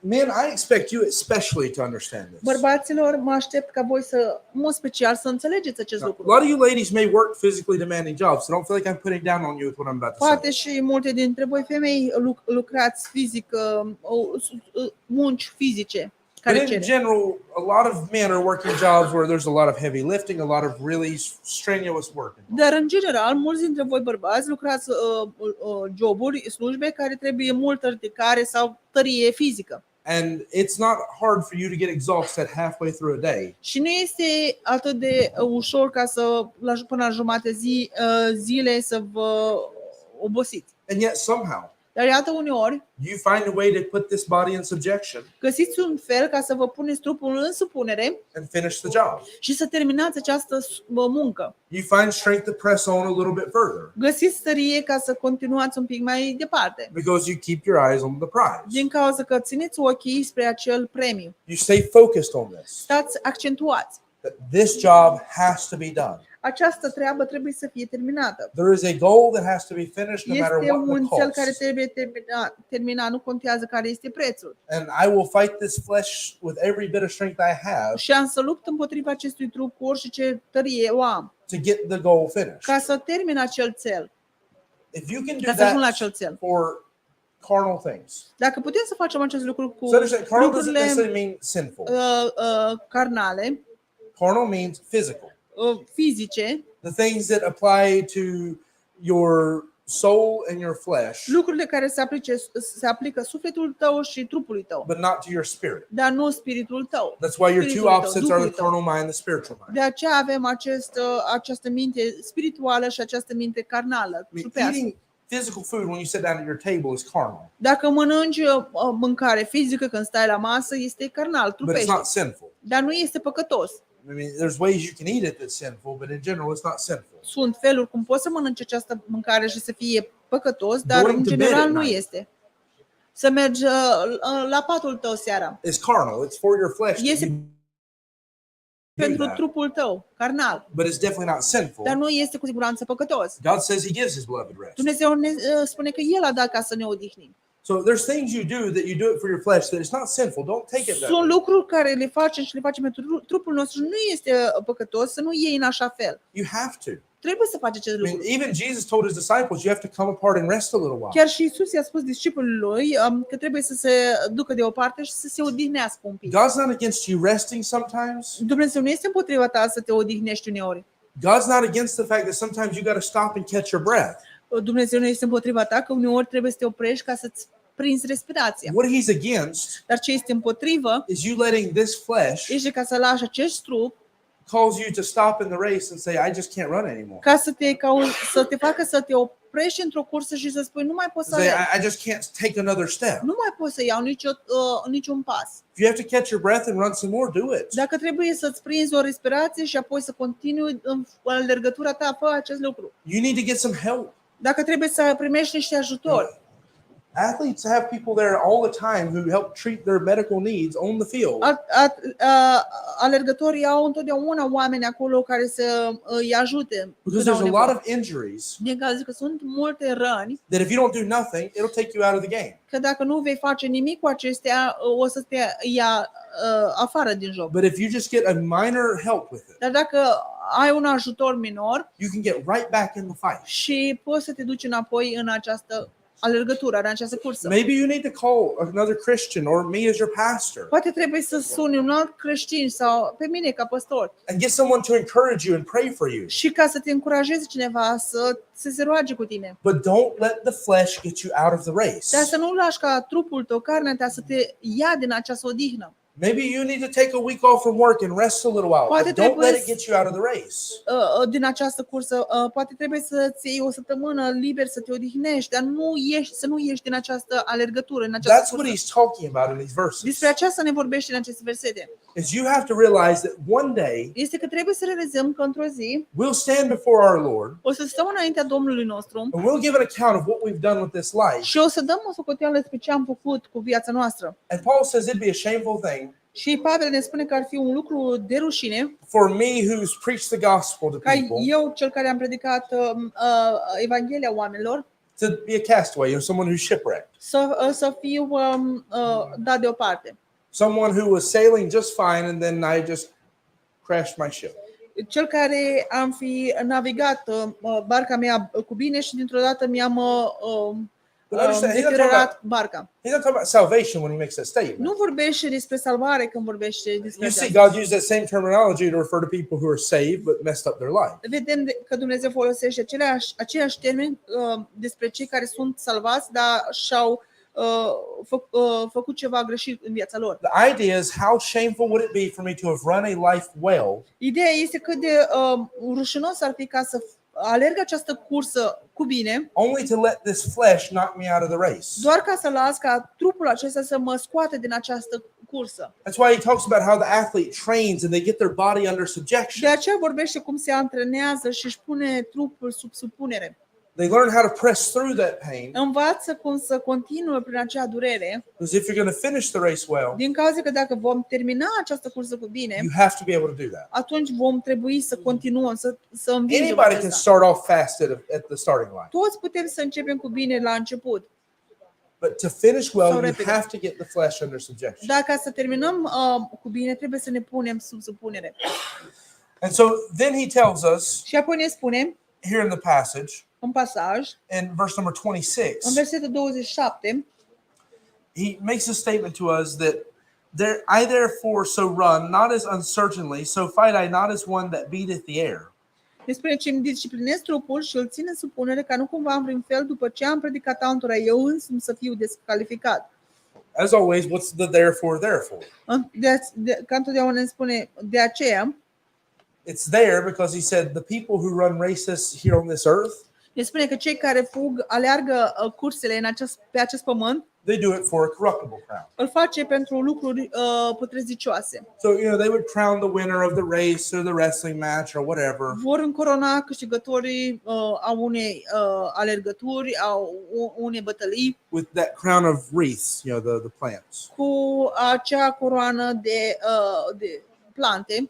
men, I expect you especially to understand this. Bărbaților, mă aștept ca voi în mod special să înțelegeți acest Now, lucru. a lot of you ladies may work physically demanding jobs, so don't feel like I'm putting down on you with what I'm about to say. Poate și multe dintre voi femei lucrați fizic, munci fizice But care in cere. general, a lot of men are working jobs where there's a lot of heavy lifting, a lot of really strenuous work. Dar în general, mulți dintre voi bărbați lucrați joburi, slujbe care trebuie multă ridicare sau tărie fizică. And it's not hard for you to get exhausted halfway through a day. Și nu este atât de ușor ca să până la jumătate zile să vă obosiți. And yet somehow Dar iată uneori you find a way to put this body in subjection găsiți un fel ca să vă puneți trupul în supunere and finish the job. și să terminați această muncă. You find strength to press on a little bit further Găsiți tărie ca să continuați un pic mai departe. because you keep your eyes on the prize. Din cauza că țineți ochii spre acel premiu. You stay focused on this. Stați accentuați. That this job has to be done. Această treabă trebuie să fie terminată. There is a goal that has to be finished no matter Este what un the cel care cost. trebuie terminat, nu contează care este prețul. And I will fight this flesh with every bit of strength I have Și am să lupt împotriva acestui trup cu orice tărie o am, to get the goal finished. ca să termin acel cel, If you can do ca să ajung la that acel cel. for carnal things. Dacă putem să facem acest lucru cu So understand, carnal doesn't lucrurile necessarily mean sinful. carnale, Carnal means physical. fizice, The things that apply to your soul and your flesh, lucrurile care se aplică sufletul tău și trupului tău, but not to your spirit. dar nu spiritul tău. That's why your two Spiritul tău, opposites are the Duhul tău. carnal mind and the spiritual mind. De aceea avem această minte spirituală și această minte carnală, I mean, trupească. eating physical food when you sit down at your table is carnal, Dacă mănânci mâncare fizică când stai la masă, este carnal, but it's trupește, not sinful. dar nu este păcătos. I mean, there's ways you can eat it that's sinful, but in general, it's not sinful. Sunt feluri cum poți să mănânci această mâncare și să fie păcătos, dar Going în to bed general at nu night. este. Să mergi la patul tău seara. It's carnal. It's for your flesh. that Este you do pentru that. trupul tău, carnal. But it's definitely not sinful. Dar nu este cu siguranță păcătos. God says He gives His beloved rest. Dumnezeu ne spune că El a dat ca să ne odihnim. So there's things you do that you do it for your flesh that it's not sinful. Don't take it that Sunt way. lucruri care le facem și le facem pentru trupul nostru și nu este păcătos să nu iei în așa fel. You have to. Trebuie să faci acest I mean, lucru. even Jesus told His disciples, you have to come apart and rest a little while. Chiar și Iisus i-a spus discipolilor lui că trebuie să se ducă deoparte și să se odihnească un pic. God's not against you resting sometimes. Dumnezeu nu este împotriva ta să te odihnești uneori. God's not against the fact that sometimes you got to stop and catch your breath. Dumnezeu nu este împotriva ta că uneori trebuie să te oprești ca să-ți prinzi respirația. What He's against Dar ce este împotrivă is you letting this flesh este ca să lași acest trup cause you to stop in the race and say, I just can't run anymore. ca să te facă să te oprești într-o cursă și să spui nu mai pot să Say, alerg. I just can't take another step. Nu mai pot să iau niciun pas. If you have to catch your breath and run some more, do it. Dacă trebuie să-ți prinzi o respirație și apoi să continui în alergătura ta, fă acest lucru. You need to get some help. Dacă trebuie să primești niște ajutor. Athletes have people there all the time who help treat their medical needs on the field. Alergătorii au întotdeauna oameni acolo care să îi ajute. Because there's a lot of injuries Din cauza că sunt multe răni, that if you don't do nothing, it'll take you out of the game. că dacă nu vei face nimic cu acestea, o să te ia afară din joc. But if you just get a minor help with it, Dar dacă ai un ajutor minor you can get right back in the fight. și poți să te duci înapoi în această alergătură, în această cursă. Maybe you need to call another Christian or me as your pastor Poate trebuie să suni un alt creștin sau pe mine ca păstor and get someone to encourage you and pray for you. și ca să te încurajeze cineva să se roage cu tine. But don't let the flesh get you out of the race. Dar să nu lași ca trupul tău, carnea ta să te ia din această odihnă. Maybe you need to take a week off from work and rest a little while. Poate But don't let trebuie it get you out of the race. Din această cursă, poate trebuie să-ți iei o săptămână liber să te odihnești, dar să nu ieși din această alergătură, în această That's what cursă. he's talking about in these verses. Despre aceasta ne vorbește în aceste versete. Is you have to realize that one day Este că trebuie să realizăm că într-o zi we'll stand before our Lord o să stăm înaintea Domnului nostru and we'll give an account of what we've done with this life. și o să dăm o socoteală despre ce am făcut cu viața noastră. And Paul says it'd be a shameful thing Și Pavel ne spune că ar fi un lucru de rușine for me who's preached the gospel to ca people eu, cel care am predicat Evanghelia oamenilor, to be a castaway or someone who's shipwrecked. să fiu dat deoparte. Someone who was sailing just fine and then I just crashed my ship. Cel care am fi navigat barca mea cu bine și dintr-o dată mi-am But understand, deteriorat barca. he's not talking about salvation when he makes that statement. Nu vorbește despre salvare când vorbește despre You see, aceasta. God used that same terminology to refer to people who are saved but messed up their life. Vedem că Dumnezeu folosește aceiași termeni despre cei care sunt salvați, dar și-au făcut ceva greșit în viața lor. The idea is, how shameful would it be for me to have run a life well Ideea este cât de rușinos ar fi ca să alerg această cursă cu bine, only to let this flesh knock me out of the race? doar ca să las ca trupul acesta să mă scoate din această cursă. That's why he talks about how the athlete trains and they get their body under De subjection. aceea vorbește cum se antrenează și își pune trupul sub supunere. They learn how to press through that pain, Învață cum să continue prin acea durere, because if you're going to finish the race well, din cauza că dacă vom termina această cursă cu bine, you have to be able to do that. atunci vom trebui să continuăm, să învingem Anybody can aceasta. start off fast at the starting line, Toți putem să începem cu bine la început, but to finish well, So you repede. have to get the flesh under subjection. dar ca să terminăm cu bine, trebuie să ne punem sub supunere. And so then he tells us Și apoi ne spune, here in the passage, în pasaj, in verse number în 26, versetul 27, he makes a statement to us that I therefore so run, not as uncertainly, so fight I not as one that beateth the air. ne spune ce îmi disciplinez trupul și îl țin în supunere ca nu cumva în vreun fel după ce am predicat altora eu însumi să fiu descalificat. As always, what's the therefore? Ca întotdeauna ne spune de aceea, It's there because he said the people who run races here on this earth, ne spune că cei care aleargă cursele pe acest pământ, they do it for a corruptible crown. îl face pentru lucruri putrezicioase. So, they would crown the winner of the race or the wrestling match or whatever Vor încorona câștigătorii a unei alergături, a unei bătălii with that crown of wreaths, the plants. cu acea coroană de plante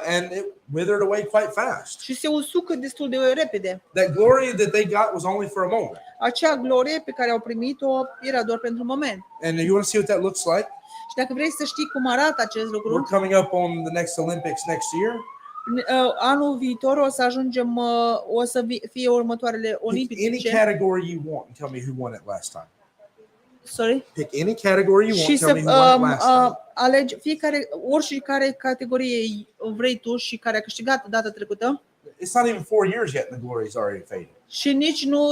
And it withered away quite fast. și se usucă destul de repede. That glory that they got was only for a moment. Acea glorie pe care au primit-o era doar pentru un moment. And you want to see what that looks like? Și dacă vrei să știi cum arată acest lucru, We're coming up on the next Olympics next year. anul viitor o să ajungem, o să fie următoarele Pick any olimpice. category you want and tell me who won it last time. Sorry? Pick any category you want Și and tell me să who won it last time. alegi oricare categorie vrei tu și care a câștigat data trecută. It's not even 4 years yet and the glory is already faded. Și nici nu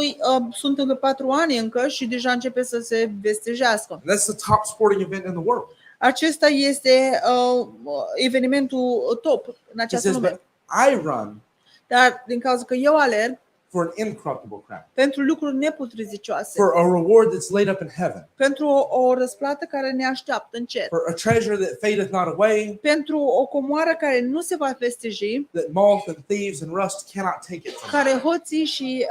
sunt încă 4 ani încă și deja începe să se vestejească. That's the top sporting event in the world. Acesta este evenimentul top în He această says, lume. but I run Dar din cauza că eu alerg for an incorruptible crown, pentru lucruri neputrezicioase, for a reward that's laid up in heaven, pentru o răsplată care ne așteaptă în cer, for a treasure that fadeth not away, pentru o comoară care nu se va vesteji, that moth and thieves and rust cannot take it from care hoții și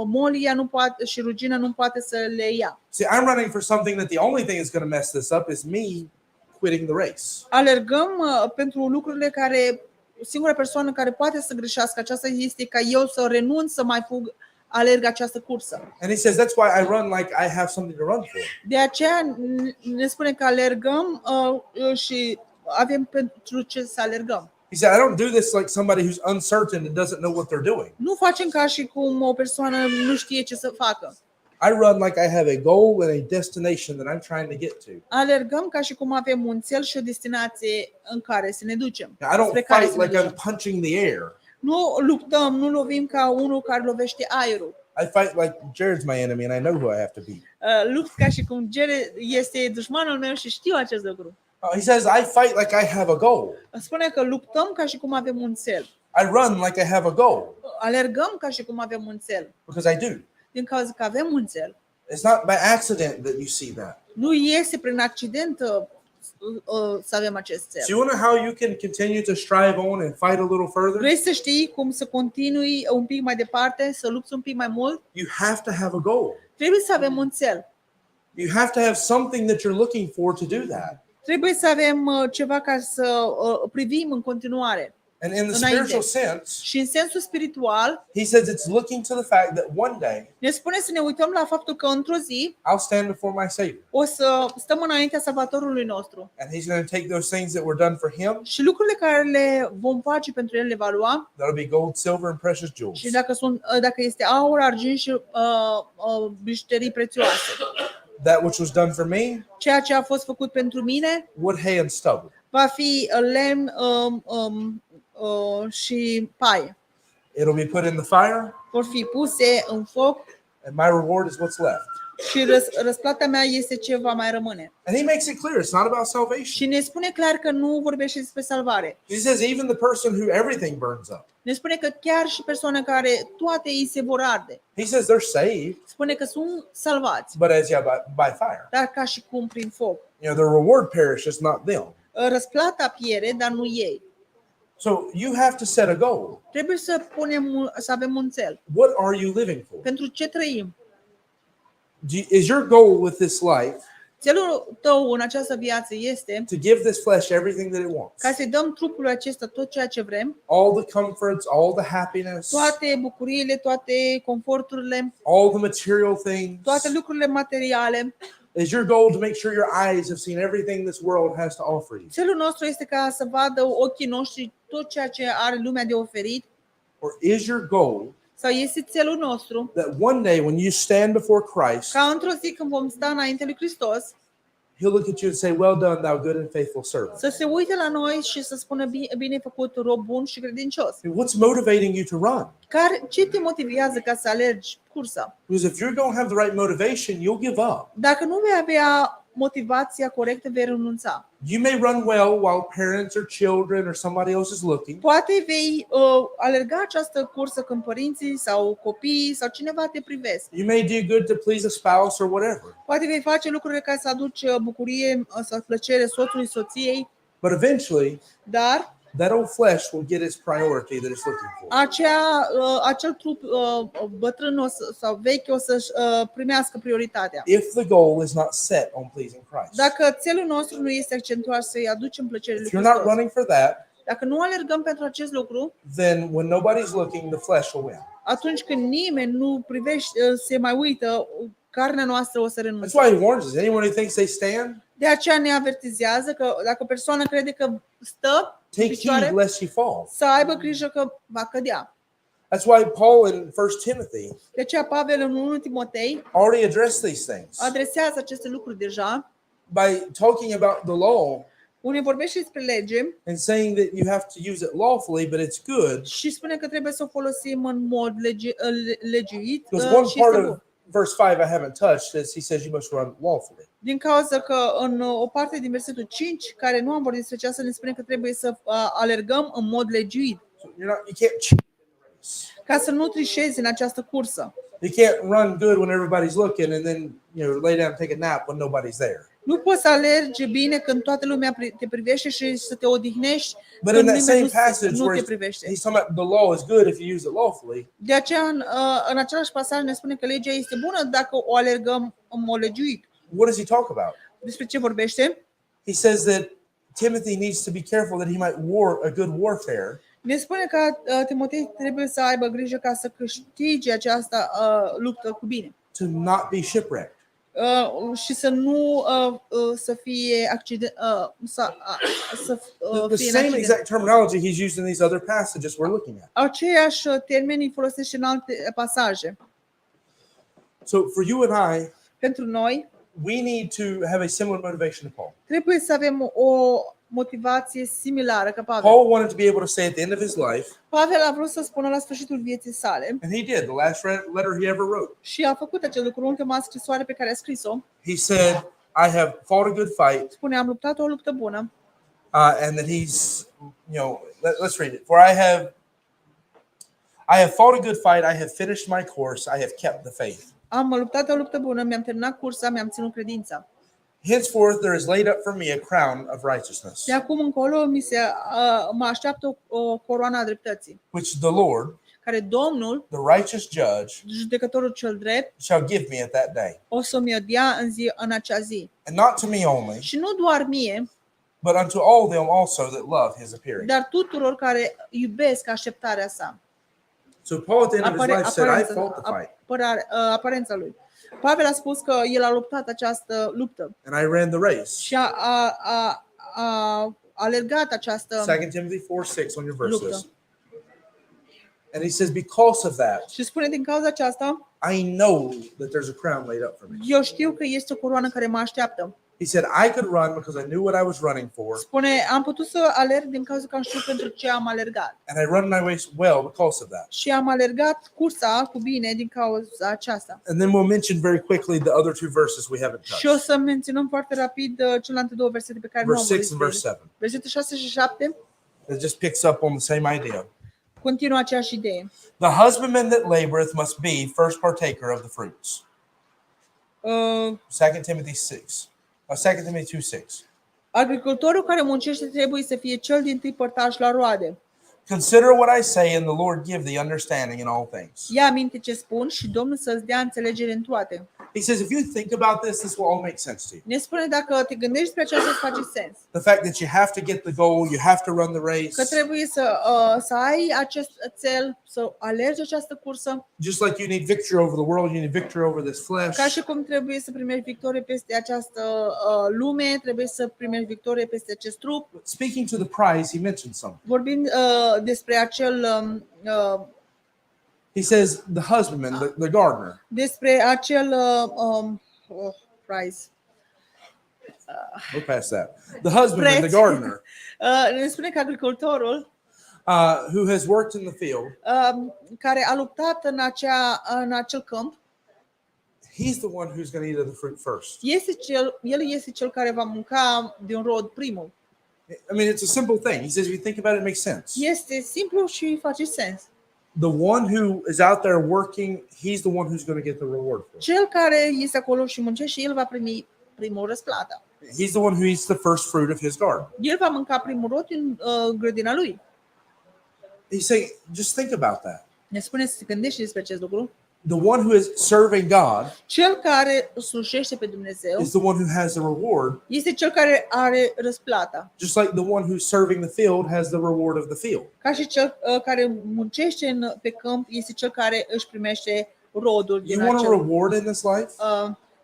molia nu poate și rugina nu poate să le ia. See, I'm running for something that the only thing that's going to mess this up is me quitting the race. Alergăm pentru lucrurile care singura persoană care poate să greșească aceasta este ca eu să renunț să mai alerg această cursă. And he says that's why I run like I have something to run for. De aceea ne spune că alergăm și avem pentru ce să alergăm. He said, I don't do this like somebody who's uncertain and doesn't know what they're doing. Nu facem ca și cum o persoană nu știe ce să facă. I run like I have a goal and a destination that I'm trying to get to. Alergăm ca și cum avem un cel și o destinație în care să ne ducem. Now, I don't spre care fight să ne like I'm ducem. punching the air. Nu luptăm, nu lovim ca unul care lovește aerul. I fight like Jared's my enemy and I know who I have to beat. Lupt ca și cum Jared este dușmanul meu și știu acest lucru. He says, I fight like I have a goal. Spune că luptăm ca și cum avem un cel. I run like I have a goal Alergăm ca și cum avem un cel. because I do. Din cauza că avem un cel. It's not by accident that you see that. Nu iese prin accident să avem acest So cel. you want to know how you can continue to strive on and fight a little further? Vrei să știi cum să continui un pic mai departe, să lupți un pic mai mult? You have to have a goal. Trebuie să avem un cel. You have to have something that you're looking for to do that. Trebuie să avem ceva ca să privim în continuare. And in the Înainte. spiritual sense, Și în sensul spiritual, he says it's looking to the fact that one day ne spune să ne uităm la faptul că într-o zi I'll stand before my Savior. o să stăm înaintea Salvatorului nostru. And he's going to take those things that were done for him. Și lucrurile care le vom face pentru el le va lua. That'll be gold, silver, and precious jewels. Și dacă este aur, argint și bijuterii prețioase. That which was done for me, Ceea ce a fost făcut pentru mine wood, hay, and stubble. va fi lemn și paie. It'll be put in the fire, Vor fi puse în foc and my reward is what's left. și răsplata mea este ce va mai rămâne. And he makes it clear it's not about salvation. Și ne spune clar că nu vorbește despre salvare. He says even the person who everything burns up. Ne spune că chiar și persoane care toate îi se vor arde. He says they're saved, Spune că sunt salvați, but as by fire. dar ca și cum prin foc. Their reward perishes, not them. Răsplata pierde, dar nu ei. So you have to set a goal. Trebuie să avem un cel. What are you living for? Pentru ce trăim? Is your goal with this life Celul tău în această viață este to give this flesh everything that it wants? ca să-i dăm trupului acesta tot ceea ce vrem, All the comforts, all the happiness, toate bucuriile, toate conforturile, all the material things. toate lucrurile materiale. Is your goal to make sure your eyes have seen everything this world has to offer you? Celul nostru este ca să vadă ochii noștri tot ceea ce are lumea de oferit, Or is your goal sau este țelul nostru that one day when you stand before Christ, ca într-o zi când vom sta înainte lui Hristos he'll look at you and say, well done, thou good and faithful servant. să se uite la noi și să spună bine făcut, rob bun și credincios. What's motivating you to run? Ce te motivează ca să alergi cursa? Because if you don't have the right motivation, you'll give up. Dacă nu vei avea motivația corectă, vei renunța. You may run well while parents or children or somebody else is looking. Poate vei alerga această cursă când părinții sau copiii sau cineva te privesc. You may do good to please a spouse or whatever. Poate vei face lucruri ca să aduci bucurie sau plăcere soțului, soției, But eventually, dar that old flesh will get its priority that it's looking for. acel trup bătrân sau vechi o să primească prioritatea. If the goal is not set on pleasing Christ. Dacă țelul nostru nu este accentuat să-i aducem plăcere lui If you're not Hristos, running for that, dacă nu alergăm pentru acest lucru, then when nobody's looking, the flesh will win. atunci când nimeni nu privește, se mai uită, carnea noastră o să That's renunțe. why he warns us. Anyone who thinks they stand, De aceea ne avertizează că dacă o persoană crede că stă în take picioare, heed lest he fall. să aibă grijă că va cădea. That's why Paul in 1 Timothy De aceea Pavel în 1 Timotei already addressed these things adresează aceste lucruri deja, by talking about the law unde vorbește despre lege and saying that you have to use it lawfully, but it's good. și spune că trebuie să o folosim în mod legiuit Because one și part este of bun. verse 5 I haven't touched is he says you must run lawfully. Din cauza că în o parte din versetul 5, care nu am vorbit despre aceasta, ne spune că trebuie să alergăm în mod legiuit, So you can't cheat in the race. ca să nu trișezi în această cursă. You can't run good when everybody's looking and then lay down and take a nap when nobody's there. Nu poți să alergi bine când toată lumea te privește și să te odihnești But când in that nimeni same passage nu where te privește. he's talking about the law is good if you use it lawfully, De aceea, în același pasaj ne spune că legea este bună dacă o alergăm în mod legiuit. what does he talk about? Despre ce vorbește? He says that Timothy needs to be careful that he might war a good warfare. Ne spune că Timotei trebuie să aibă grijă ca să câștige această luptă cu bine. To not be shipwrecked. Și să nu să fie accident, să The fie în same accident. exact terminology he's used in these other passages we're looking at. Aceiași termeni folosește în alte pasaje. So for you and I, Pentru noi we need to have a similar motivation to Paul. trebuie să avem o motivație similară ca Pavel. Paul wanted to be able to say at the end of his life, Pavel a vrut să spună la sfârșitul vieții sale and he did, the last letter he ever wrote. și a făcut acel lucru, ultima scrisoare pe care a scris-o. He said, I have fought a good fight, Spune, am luptat o luptă bună and that he's, let's read it. For I have fought a good fight, I have finished my course, I have kept the faith. am luptat o luptă bună, mi-am terminat cursa, mi-am ținut credința. Henceforth there is laid up for me a crown of righteousness, De acum încolo mă așteaptă o coroană a dreptății, which the Lord, care Domnul, the righteous judge, judecătorul cel drept, shall give me at that day. o să mi-o dea în acea zi. And not to me only, Și nu doar mie, but unto all them also that love his appearing. dar tuturor care iubesc așteptarea sa. So Paul at the end of his life said, I fought the fight, Aparența lui. Pavel a spus că el a luptat această luptă and I ran the race. și a alergat această 2 Timothy 4:6 on your verses. luptă. And he says, because of that, Și spune, din cauza aceasta, I know that there's a crown laid up for me. eu știu că este o coroană care mă așteaptă. He said, I could run because I knew what I was running for, Spune, am putut să alerg din cauza că am știut pentru ce am alergat. and I run my race well because of that. Și am alergat cursa cu bine din cauza aceasta. And then we'll mention very quickly the other two verses we haven't Și o touched. să menționăm foarte rapid celelalte două versete pe care nu am Verse 6 vorbit and despre verse ele. 7. Versetul 6 și 7 It just picks up on the same idea. continuă aceeași idee. The husbandman that laboreth must be first partaker of the fruits. 2 Timothy 6. 2 Timothy 2:6. Agricultorul care muncește trebuie să fie cel dintâi părtaș la roade. Consider what I say, and the Lord give thee understanding in all things. Ia aminte ce spun și Domnul să-ți dea înțelegere în toate. He says, if you think about this, this will all make sense to you. Ne spune, dacă te gândești despre aceasta, îți face sens. The fact that you have to get the goal, you have to run the Că race. trebuie să ai acest cel, să alergi această cursă, Just like you need victory over the world, you need victory over this flesh. ca și cum trebuie să primești victorie peste această lume, trebuie să primești victorie peste acest trup. Speaking to the prize, he mentioned something. Vorbim despre acel He says, the husbandman, the gardener. despre acel prize. We're past that. The husbandman, the gardener, Ne spune că agricultorul who has worked in the field, care a luptat în acel câmp, he's the one who's going to eat of the fruit first. El este cel care va mânca din rod primul. I mean, it's a simple thing. He says, if you think about it, it makes sense. Este simplu și face sens. The one who is out there working, he's the one who's going to get the reward for it. Cel care este acolo și muncește, el va primi primul răsplată. He's the one who eats the first fruit of his garden. El va mânca primul rod din grădina lui. He's saying, just think about that. Ne spune să se gândește despre acest lucru. The one who is serving God Cel care slujește pe Dumnezeu is the one who has the reward, este cel care are răsplata. just like the one who's serving the field has the reward of the field. Ca și cel care muncește pe câmp este cel care își primește rodul din You want a acel. reward in this life?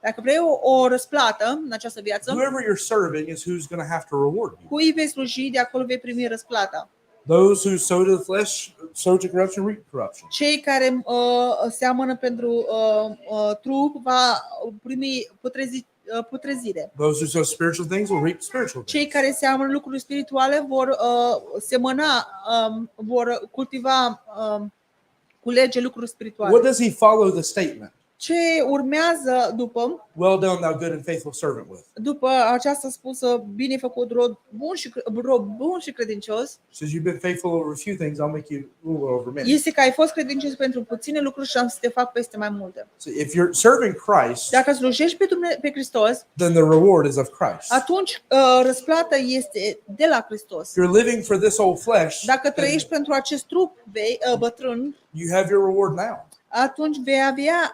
Dacă vrei o răsplată în această viață, Whoever you're serving is who's going to have to reward you. cui vei sluji, de acolo vei primi răsplata. Those who sow to the flesh, sow to corruption, reap corruption. Cei care seamănă pentru trup va primi putrezire. Those who sow spiritual things will reap spiritual things. Cei care seamănă lucruri spirituale vor semăna, vor cultiva, culege lucruri spirituale. What does he follow the statement? Ce urmează după Well done, thou good and faithful servant with. după această spusă, bine făcut rob bun și credincios, Says you've been faithful over a few things, I'll make you ruler over many. este că ai fost credincios pentru puține lucruri și am să te fac peste mai multe. So if you're serving Christ, Dacă slujești pe Hristos, then the reward is of Christ. atunci răsplata este de la Hristos. If you're living for this old flesh, Dacă trăiești pentru acest trup bătrân, you have your reward now. atunci vei avea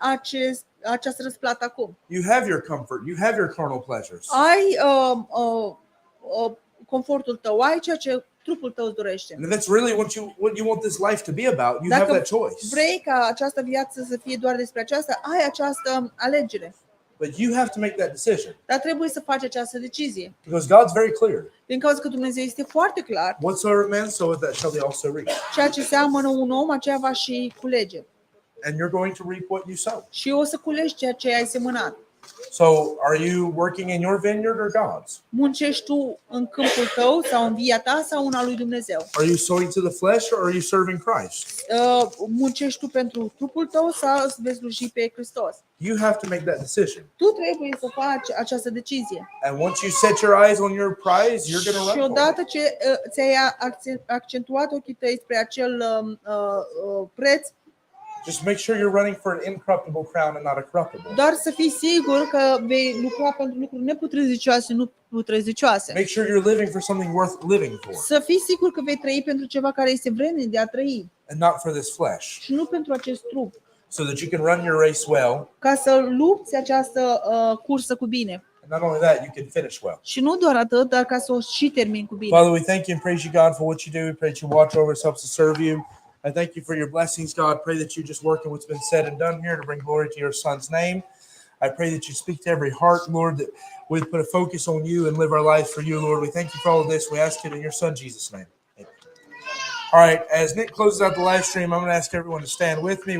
această răsplată acum. You have your comfort. You have your carnal pleasures. Ai confortul tău, ai ceea ce trupul tău îți dorește. And if that's really what you want this life to be about, you have Dacă that choice. vrei ca această viață să fie doar despre aceasta, ai această alegere. But you have to make that decision Dar trebuie să faci această decizie. because God's very clear. Din cauza că Dumnezeu este foarte clar, Whatsoever man soweth, that shall he also reap. ceea ce seamănă un om, aceea va și culege. And you're going to reap what you sow. Și o să culegi ceea ce ai semănat. So, are you working in your vineyard or God's? Muncești tu în câmpul tău sau în via ta sau în a lui Dumnezeu? Are you sowing to the flesh or are you serving Christ? Muncești tu pentru trupul tău sau îți vei sluji pe Hristos? You have to make that decision. Tu trebuie să faci această decizie. And once you set your eyes on your prize, you're going to Și run for odată it. ce ți-ai accentuat ochii tăi spre acel preț, Just make sure you're running for an incorruptible crown and not a corruptible. doar să fii sigur că vei lucra pentru lucruri neputrezicioase, nu putrezicioase. Make sure you're living for something worth living for Să fii sigur că vei trăi pentru ceva care este vrednic de a trăi and not for this flesh, și nu pentru acest trup, so that you can run your race well. ca să lupți această cursă cu bine. And not only that, you can finish well. Și nu doar atât, dar ca să o și termini cu bine. Father, we thank you and praise you, God, for what you do. We pray that you watch over us, help us to serve you. I thank you for your blessings, God. Pray that you just work in what's been said and done here to bring glory to your Son's name. I pray that you speak to every heart, Lord, that we put a focus on you and live our lives for you, Lord. We thank you for all of this. We ask it in your Son, Jesus' name. Amen. All right, as Nick closes out the live stream, I'm going to ask everyone to stand with me.